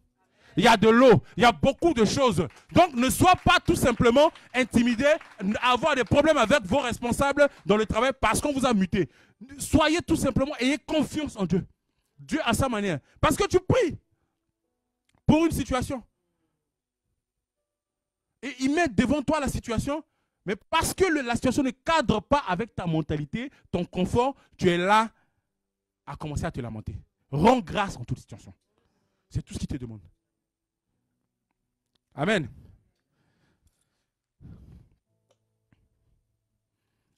Il y a de l'eau, il y a beaucoup de choses. Donc ne sois pas tout simplement intimidé, avoir des problèmes avec vos responsables dans le travail parce qu'on vous a muté. Soyez tout simplement, ayez confiance en Dieu. Dieu à sa manière. Parce que tu pries pour une situation. Et il met devant toi la situation, mais parce que la situation ne cadre pas avec ta mentalité, ton confort, tu es là à commencer à te lamenter. Rends grâce en toute situation. C'est tout ce qu'il te demande. Amen.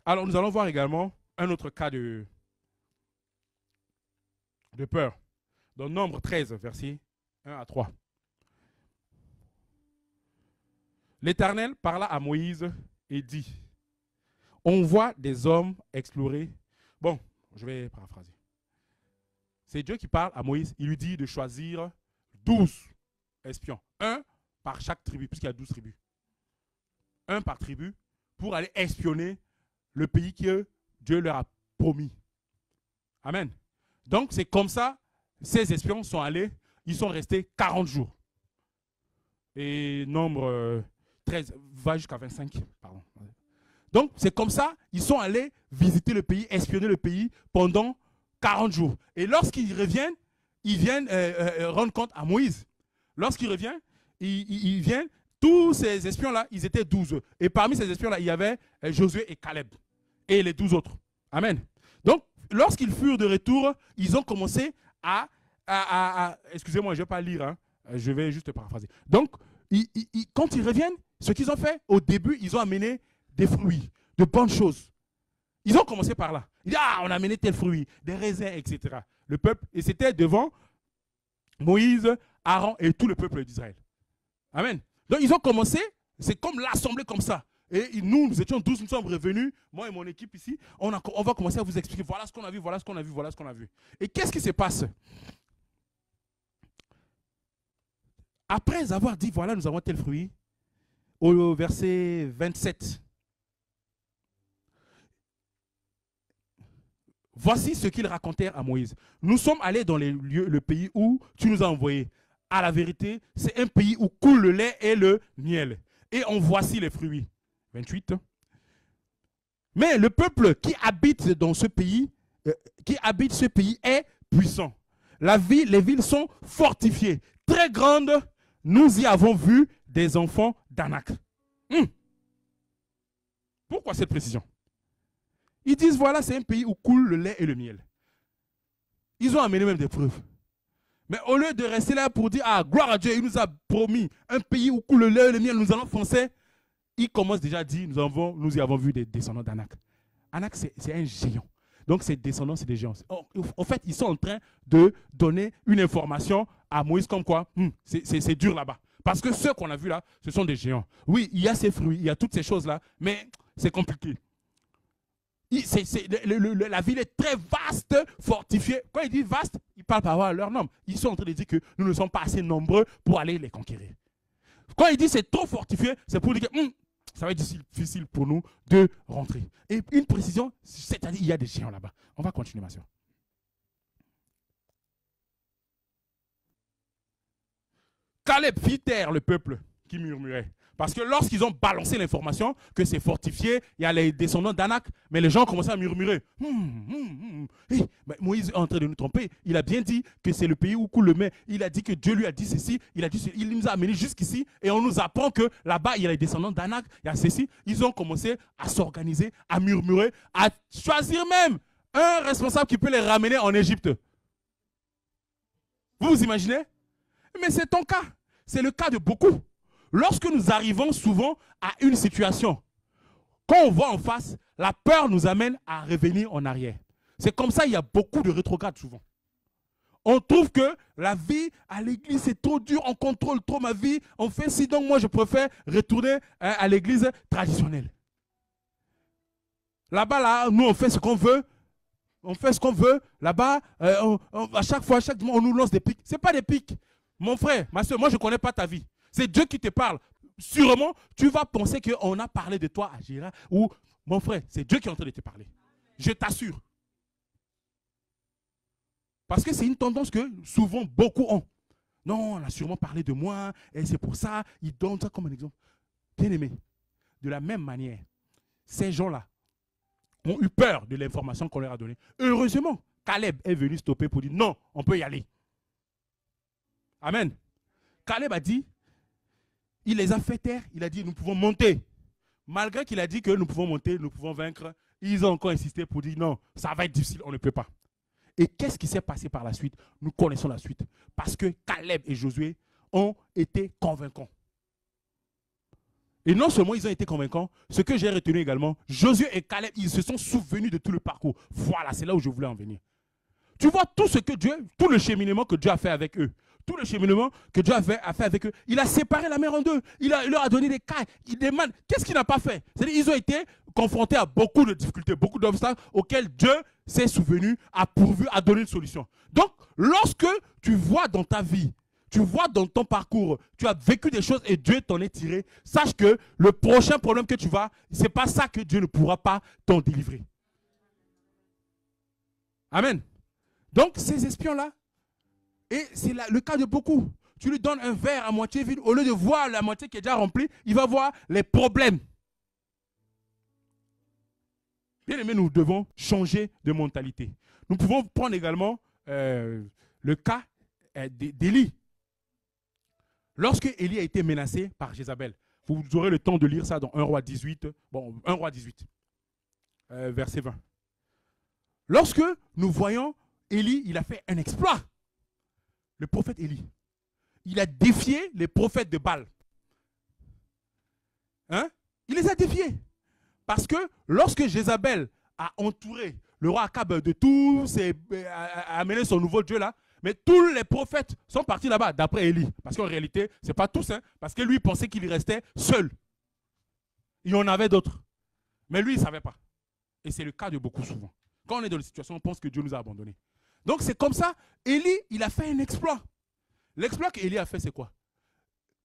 Alors, nous allons voir également un autre cas de peur. Dans Nombre 13, versets 1 à 3. L'Éternel parla à Moïse et dit, on voit des hommes explorer. Bon, je vais paraphraser. C'est Dieu qui parle à Moïse. Il lui dit de choisir 12 espions. Un par chaque tribu, puisqu'il y a 12 tribus. Un par tribu pour aller espionner le pays que Dieu leur a promis. Amen. Donc, c'est comme ça, ces espions sont allés, ils sont restés 40 jours. Et Nombre 13 va jusqu'à 25. Pardon. Donc, c'est comme ça, ils sont allés visiter le pays, espionner le pays pendant 40 jours. Et lorsqu'ils reviennent, ils viennent rendre compte à Moïse. Lorsqu'ils reviennent, ils viennent, tous ces espions-là, ils étaient 12. Et parmi ces espions-là, il y avait Josué et Caleb. Et les 12 autres. Amen. Donc, lorsqu'ils furent de retour, ils ont commencé à excusez-moi, je ne vais pas lire, hein, je vais juste paraphraser. Donc, quand ils reviennent, ce qu'ils ont fait, au début, ils ont amené des fruits, de bonnes choses. Ils ont commencé par là. Ils disent, ah, on a amené tel fruit, des raisins, etc. le peuple, et c'était devant Moïse, Aaron et tout le peuple d'Israël. Amen. Donc ils ont commencé, c'est comme l'assemblée comme ça. Et nous étions 12, nous sommes revenus, moi et mon équipe ici, on va commencer à vous expliquer, voilà ce qu'on a vu, voilà ce qu'on a vu, voilà ce qu'on a vu. Et qu'est-ce qui se passe? Après avoir dit, voilà, nous avons tel fruit, au verset 27, voici ce qu'ils racontèrent à Moïse. Nous sommes allés dans les lieux, le pays où tu nous as envoyés. À la vérité, c'est un pays où coule le lait et le miel. Et en voici les fruits. 28. Mais le peuple qui habite dans ce pays, est puissant. Les villes sont fortifiées, très grandes. Nous y avons vu des enfants d'Anak. Pourquoi cette précision? Ils disent, voilà, c'est un pays où coule le lait et le miel. Ils ont amené même des preuves. Mais au lieu de rester là pour dire, ah, gloire à Dieu, il nous a promis un pays où coule le lait et le miel, nous allons foncer. Ils commencent déjà à dire, nous y avons vu des descendants d'Anak. Anak, c'est un géant. Donc, ces descendants, c'est des géants. En fait, ils sont en train de donner une information à Moïse comme quoi, c'est dur là-bas. Parce que ceux qu'on a vus là, ce sont des géants. Oui, il y a ces fruits, il y a toutes ces choses-là, mais c'est compliqué. La ville est très vaste, fortifiée. Quand il dit vaste, il parle par rapport à leur nombre. Ils sont en train de dire que nous ne sommes pas assez nombreux pour aller les conquérir. Quand il dit c'est trop fortifié, c'est pour dire que ça va être difficile pour nous de rentrer. Et une précision, c'est-à-dire qu'il y a des géants là-bas. On va continuer, ma soeur. Caleb fit taire le peuple qui murmurait. Parce que lorsqu'ils ont balancé l'information que c'est fortifié, il y a les descendants d'Anak, mais les gens ont commencé à murmurer. Moïse est en train de nous tromper. Il a bien dit que c'est le pays où coule le lait. Il a dit que Dieu lui a dit ceci. Il nous a amenés jusqu'ici et on nous apprend que là-bas, il y a les descendants d'Anak, il y a ceci. Ils ont commencé à s'organiser, à murmurer, à choisir même un responsable qui peut les ramener en Égypte. Vous vous imaginez? Mais c'est ton cas. C'est le cas de beaucoup. Lorsque nous arrivons souvent à une situation, quand on voit en face, la peur nous amène à revenir en arrière. C'est comme ça, il y a beaucoup de rétrogrades souvent. On trouve que la vie à l'église, c'est trop dur, on contrôle trop ma vie, on fait ci, donc moi je préfère retourner à l'église traditionnelle. Là-bas, là, nous on fait ce qu'on veut. On fait ce qu'on veut. Là-bas, à chaque fois, chaque mois, on nous lance des pics. Ce n'est pas des pics. Mon frère, ma soeur, moi je ne connais pas ta vie. C'est Dieu qui te parle. Sûrement, tu vas penser qu'on a parlé de toi à Gérard ou mon frère, c'est Dieu qui est en train de te parler. Je t'assure. Parce que c'est une tendance que souvent beaucoup ont. Non, on a sûrement parlé de moi et c'est pour ça, ils donnent ça comme un exemple. Bien aimé, de la même manière, ces gens-là ont eu peur de l'information qu'on leur a donnée. Heureusement, Caleb est venu stopper pour dire non, on peut y aller. Amen. Caleb a dit, il les a fait taire, il a dit nous pouvons monter. Malgré qu'il a dit que nous pouvons monter, nous pouvons vaincre, ils ont encore insisté pour dire non, ça va être difficile, on ne peut pas. Et qu'est-ce qui s'est passé par la suite? Nous connaissons la suite. Parce que Caleb et Josué ont été convaincants. Et non seulement ils ont été convaincants, ce que j'ai retenu également, Josué et Caleb, ils se sont souvenus de tout le parcours. Voilà, c'est là où je voulais en venir. Tu vois tout ce que Dieu, tout le cheminement que Dieu a fait avec eux. Tout le cheminement que Dieu a fait avec eux. Il a séparé la mer en deux. Il leur a donné des cailles, des mannes. Qu'est-ce qu'il n'a pas fait? C'est-à-dire qu'ils ont été confrontés à beaucoup de difficultés, beaucoup d'obstacles auxquels Dieu s'est souvenu, a pourvu, a donné une solution. Donc, lorsque tu vois dans ta vie, tu vois dans ton parcours, tu as vécu des choses et Dieu t'en est tiré, sache que le prochain problème que tu vas, ce n'est pas ça que Dieu ne pourra pas t'en délivrer. Amen. Donc, ces espions-là, et c'est le cas de beaucoup. Tu lui donnes un verre à moitié vide, au lieu de voir la moitié qui est déjà remplie, il va voir les problèmes. Bien aimé, nous devons changer de mentalité. Nous pouvons prendre également le cas d'Élie. Lorsque Élie a été menacé par Jézabel, vous aurez le temps de lire ça dans 1 roi 18, verset 20. Lorsque nous voyons Élie, il a fait un exploit. Le prophète Élie, il a défié les prophètes de Baal. Hein? Il les a défiés. Parce que lorsque Jézabel a entouré le roi Akab de tout, a amené son nouveau Dieu là. Mais tous les prophètes sont partis là-bas, d'après Élie. Parce qu'en réalité, ce n'est pas tous, hein, parce que lui pensait qu'il restait seul. Il y en avait d'autres. Mais lui, il ne savait pas. Et c'est le cas de beaucoup souvent. Quand on est dans une situation, on pense que Dieu nous a abandonnés. Donc c'est comme ça, Élie, il a fait un exploit. L'exploit qu'Élie a fait, c'est quoi?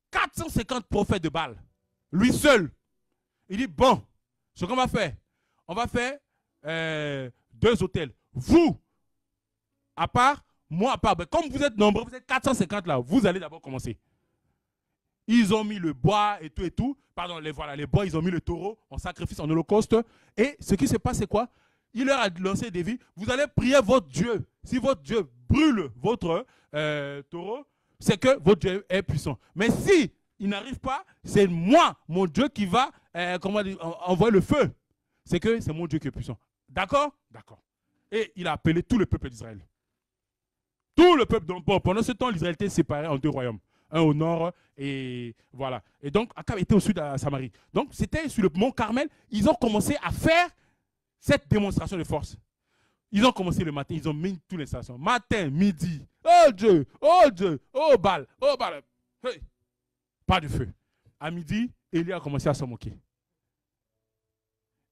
450 prophètes de Baal. Lui seul. Il dit, bon, ce qu'on va faire, on va faire 2 hôtels. Vous, à part, moi à part. Ben, comme vous êtes nombreux, vous êtes 450 là, vous allez d'abord commencer. Ils ont mis le bois et tout. Pardon, les bois, ils ont mis le taureau en sacrifice, en holocauste. Et ce qui se passe, c'est quoi? Il leur a lancé des défi. Vous allez prier votre Dieu. Si votre Dieu brûle votre taureau, c'est que votre Dieu est puissant. Mais si il n'arrive pas, c'est moi, mon Dieu, qui va envoyer le feu. C'est que c'est mon Dieu qui est puissant. D'accord? D'accord. Et il a appelé tout le peuple d'Israël. Tout le peuple. Donc, bon, pendant ce temps, l'Israël était séparé en 2 royaumes. Un au nord et voilà. Et donc, Akab était au sud à Samarie. Donc, c'était sur le mont Carmel. Ils ont commencé à faire cette démonstration de force. Ils ont commencé le matin. Ils ont mis toutes les stations. Matin, midi. Oh Dieu, oh Dieu, oh Baal, oh Baal. Hey. Pas de feu. À midi, Élie a commencé à se moquer.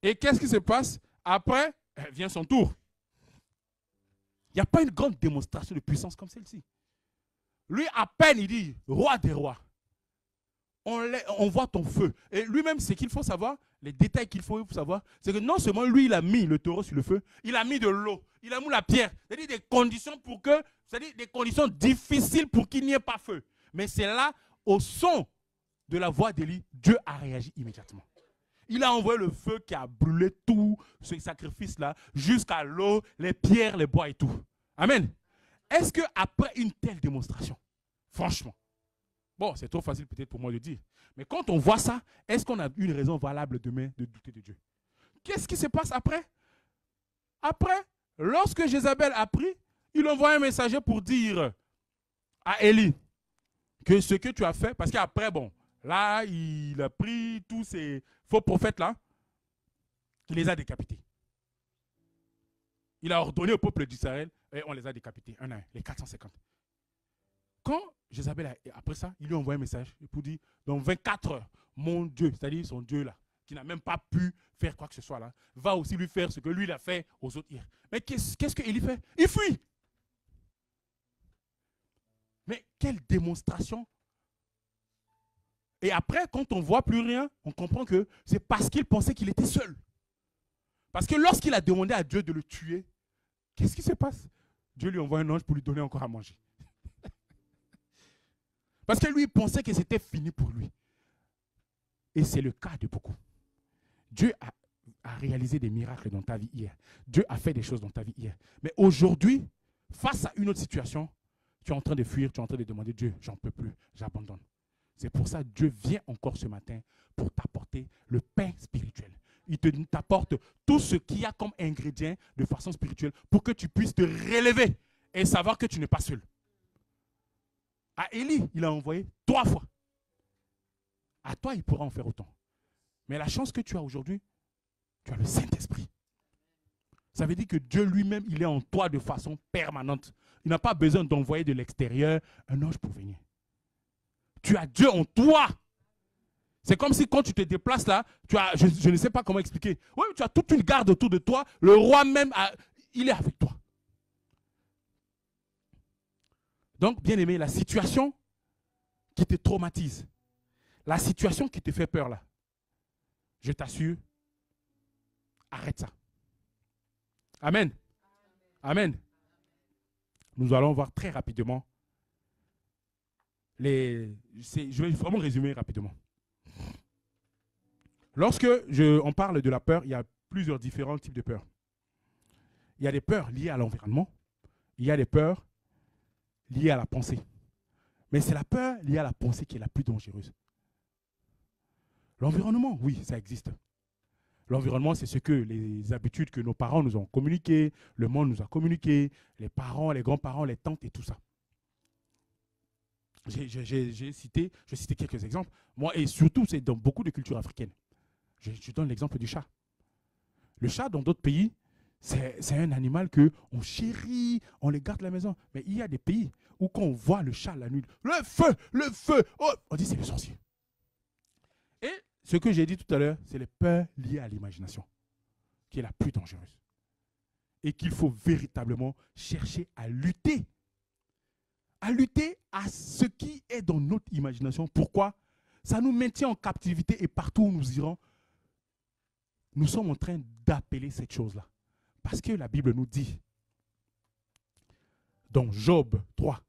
Et qu'est-ce qui se passe? Après, vient son tour. Il n'y a pas une grande démonstration de puissance comme celle-ci. Lui, à peine, il dit, roi des rois, on voit ton feu. Et lui-même, ce qu'il faut savoir, les détails qu'il faut savoir, c'est que non seulement lui, il a mis le taureau sur le feu, il a mis de l'eau, il a mis la pierre. C'est-à-dire des conditions c'est-à-dire des conditions difficiles pour qu'il n'y ait pas feu. Mais c'est là, au son de la voix d'Élie, Dieu a réagi immédiatement. Il a envoyé le feu qui a brûlé tout ce sacrifice-là, jusqu'à l'eau, les pierres, les bois et tout. Amen. Est-ce qu'après une telle démonstration, franchement, bon, c'est trop facile peut-être pour moi de dire, mais quand on voit ça, est-ce qu'on a une raison valable demain de douter de Dieu? Qu'est-ce qui se passe après? Après, lorsque Jézabel a pris, il envoie un messager pour dire à Élie que ce que tu as fait, parce qu'après, bon, là, il a pris tous ces faux prophètes-là, il les a décapités. Il a ordonné au peuple d'Israël et on les a décapités, un à un, les 450. Quand Jézabel, après ça, il lui a envoyé un message pour dire, dans 24 heures, mon Dieu, c'est-à-dire son Dieu là, qui n'a même pas pu faire quoi que ce soit là, va aussi lui faire ce que lui il a fait aux autres hier. Mais qu'est-ce qu'Élie fait? Il fuit. Mais quelle démonstration! Et après, quand on ne voit plus rien, on comprend que c'est parce qu'il pensait qu'il était seul. Parce que lorsqu'il a demandé à Dieu de le tuer, qu'est-ce qui se passe? Dieu lui envoie un ange pour lui donner encore à manger. Parce que lui, il pensait que c'était fini pour lui. Et c'est le cas de beaucoup. Dieu a réalisé des miracles dans ta vie hier. Dieu a fait des choses dans ta vie hier. Mais aujourd'hui, face à une autre situation, tu es en train de fuir, tu es en train de demander, Dieu, j'en peux plus, j'abandonne. C'est pour ça que Dieu vient encore ce matin pour t'apporter le pain spirituel. Il t'apporte tout ce qu'il y a comme ingrédient de façon spirituelle pour que tu puisses te relever et savoir que tu n'es pas seul. À Élie, il a envoyé 3 fois. À toi, il pourra en faire autant. Mais la chance que tu as aujourd'hui, tu as le Saint-Esprit. Ça veut dire que Dieu lui-même, il est en toi de façon permanente. Il n'a pas besoin d'envoyer de l'extérieur un ange pour venir. Tu as Dieu en toi. C'est comme si quand tu te déplaces là, je ne sais pas comment expliquer. Oui, tu as toute une garde autour de toi. Le roi même, il est avec toi. Donc, bien aimé, la situation qui te traumatise, la situation qui te fait peur là, je t'assure, arrête ça. Amen. Amen. Nous allons voir très rapidement je vais vraiment résumer rapidement. Lorsque on parle de la peur, il y a plusieurs différents types de peurs. Il y a des peurs liées à l'environnement, il y a des peurs liées à la pensée. Mais c'est la peur liée à la pensée qui est la plus dangereuse. L'environnement, oui, ça existe. L'environnement, c'est ce que les habitudes que nos parents nous ont communiquées, le monde nous a communiqué, les parents, les grands-parents, les tantes et tout ça. J'ai cité quelques exemples. Moi, et surtout, c'est dans beaucoup de cultures africaines. Je donne l'exemple du chat. Le chat, dans d'autres pays, C'est un animal qu'on chérit, on les garde à la maison. Mais il y a des pays où quand on voit le chat la nuit, le feu, oh, on dit c'est le sorcier. Et ce que j'ai dit tout à l'heure, c'est les peurs liées à l'imagination, qui est la plus dangereuse. Et qu'il faut véritablement chercher à lutter à ce qui est dans notre imagination. Pourquoi? Ça nous maintient en captivité et partout où nous irons, nous sommes en train d'appeler cette chose-là. Parce que la Bible nous dit, dans Job 3,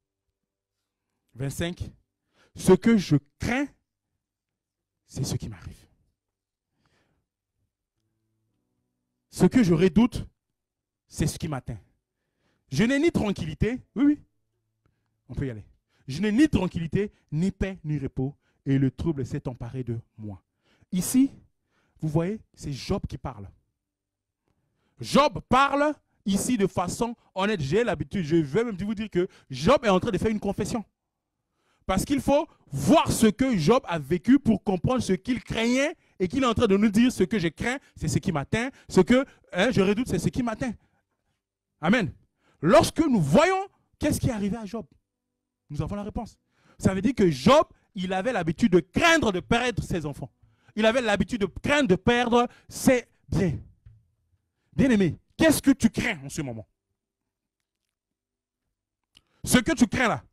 25, ce que je crains, c'est ce qui m'arrive. Ce que je redoute, c'est ce qui m'atteint. Je n'ai ni tranquillité, oui, on peut y aller. Je n'ai ni tranquillité, ni paix, ni repos, et le trouble s'est emparé de moi. Ici, vous voyez, c'est Job qui parle. Job parle ici de façon honnête. J'ai l'habitude, je vais même vous dire que Job est en train de faire une confession. Parce qu'il faut voir ce que Job a vécu pour comprendre ce qu'il craignait et qu'il est en train de nous dire ce que je crains, c'est ce qui m'atteint, ce que je redoute, c'est ce qui m'atteint. Amen. Lorsque nous voyons qu'est-ce qui est arrivé à Job, nous avons la réponse. Ça veut dire que Job, il avait l'habitude de craindre de perdre ses enfants. Il avait l'habitude de craindre de perdre ses biens. Bien-aimé, qu'est-ce que tu crains en ce moment? Ce que tu crains là,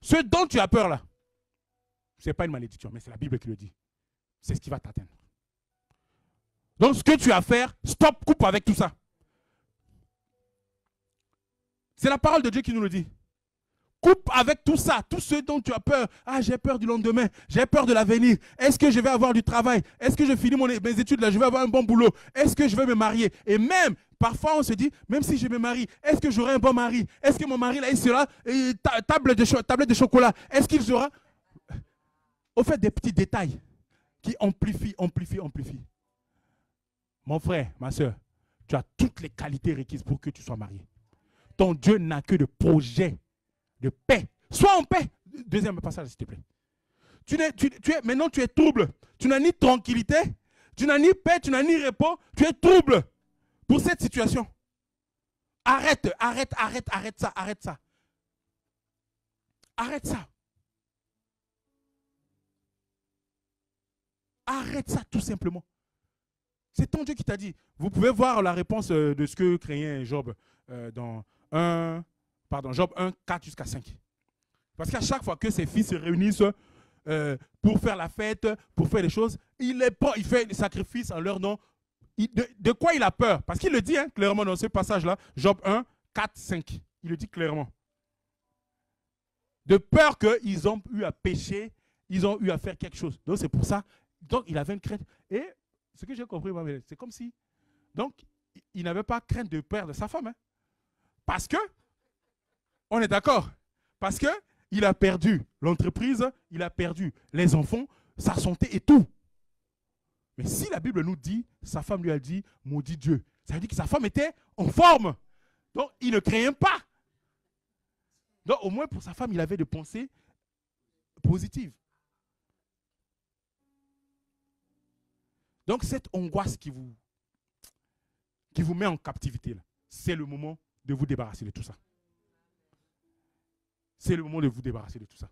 ce dont tu as peur là, ce n'est pas une malédiction, mais c'est la Bible qui le dit. C'est ce qui va t'atteindre. Donc ce que tu as à faire, stop, coupe avec tout ça. C'est la parole de Dieu qui nous le dit. Coupe avec tout ça, tout ce dont tu as peur. Ah, j'ai peur du lendemain, j'ai peur de l'avenir. Est-ce que je vais avoir du travail? Est-ce que je finis mes études là, je vais avoir un bon boulot? Est-ce que je vais me marier? Et même, parfois on se dit, même si je me marie, est-ce que j'aurai un bon mari? Est-ce que mon mari là, il sera tablette de chocolat? Est-ce qu'il sera... Au fait, des petits détails qui amplifient. Mon frère, ma soeur, tu as toutes les qualités requises pour que tu sois marié. Ton Dieu n'a que de projets de paix. Sois en paix. Deuxième passage, s'il te plaît. Maintenant, tu es trouble. Tu n'as ni tranquillité, tu n'as ni paix, tu n'as ni repos. Tu es trouble pour cette situation. Arrête ça. Arrête ça. Arrête ça, tout simplement. C'est ton Dieu qui t'a dit. Vous pouvez voir la réponse de ce que craignait Job dans Job 1, 4 jusqu'à 5. Parce qu'à chaque fois que ses fils se réunissent pour faire la fête, pour faire des choses, il fait des sacrifices en leur nom. De quoi il a peur? Parce qu'il le dit clairement dans ce passage-là, Job 1, 4, 5. Il le dit clairement. De peur qu'ils ont eu à pécher, ils ont eu à faire quelque chose. Donc c'est pour ça. Donc il avait une crainte. Et ce que j'ai compris, c'est comme si. Donc il n'avait pas crainte de perdre sa femme. Parce que, on est d'accord, parce qu'il a perdu l'entreprise, il a perdu les enfants, sa santé et tout. Mais si la Bible nous dit, sa femme lui a dit, maudit Dieu, ça veut dire que sa femme était en forme. Donc il ne craignait pas. Donc au moins pour sa femme, il avait des pensées positives. Donc cette angoisse qui vous met en captivité, c'est le moment de vous débarrasser de tout ça. C'est le moment de vous débarrasser de tout ça.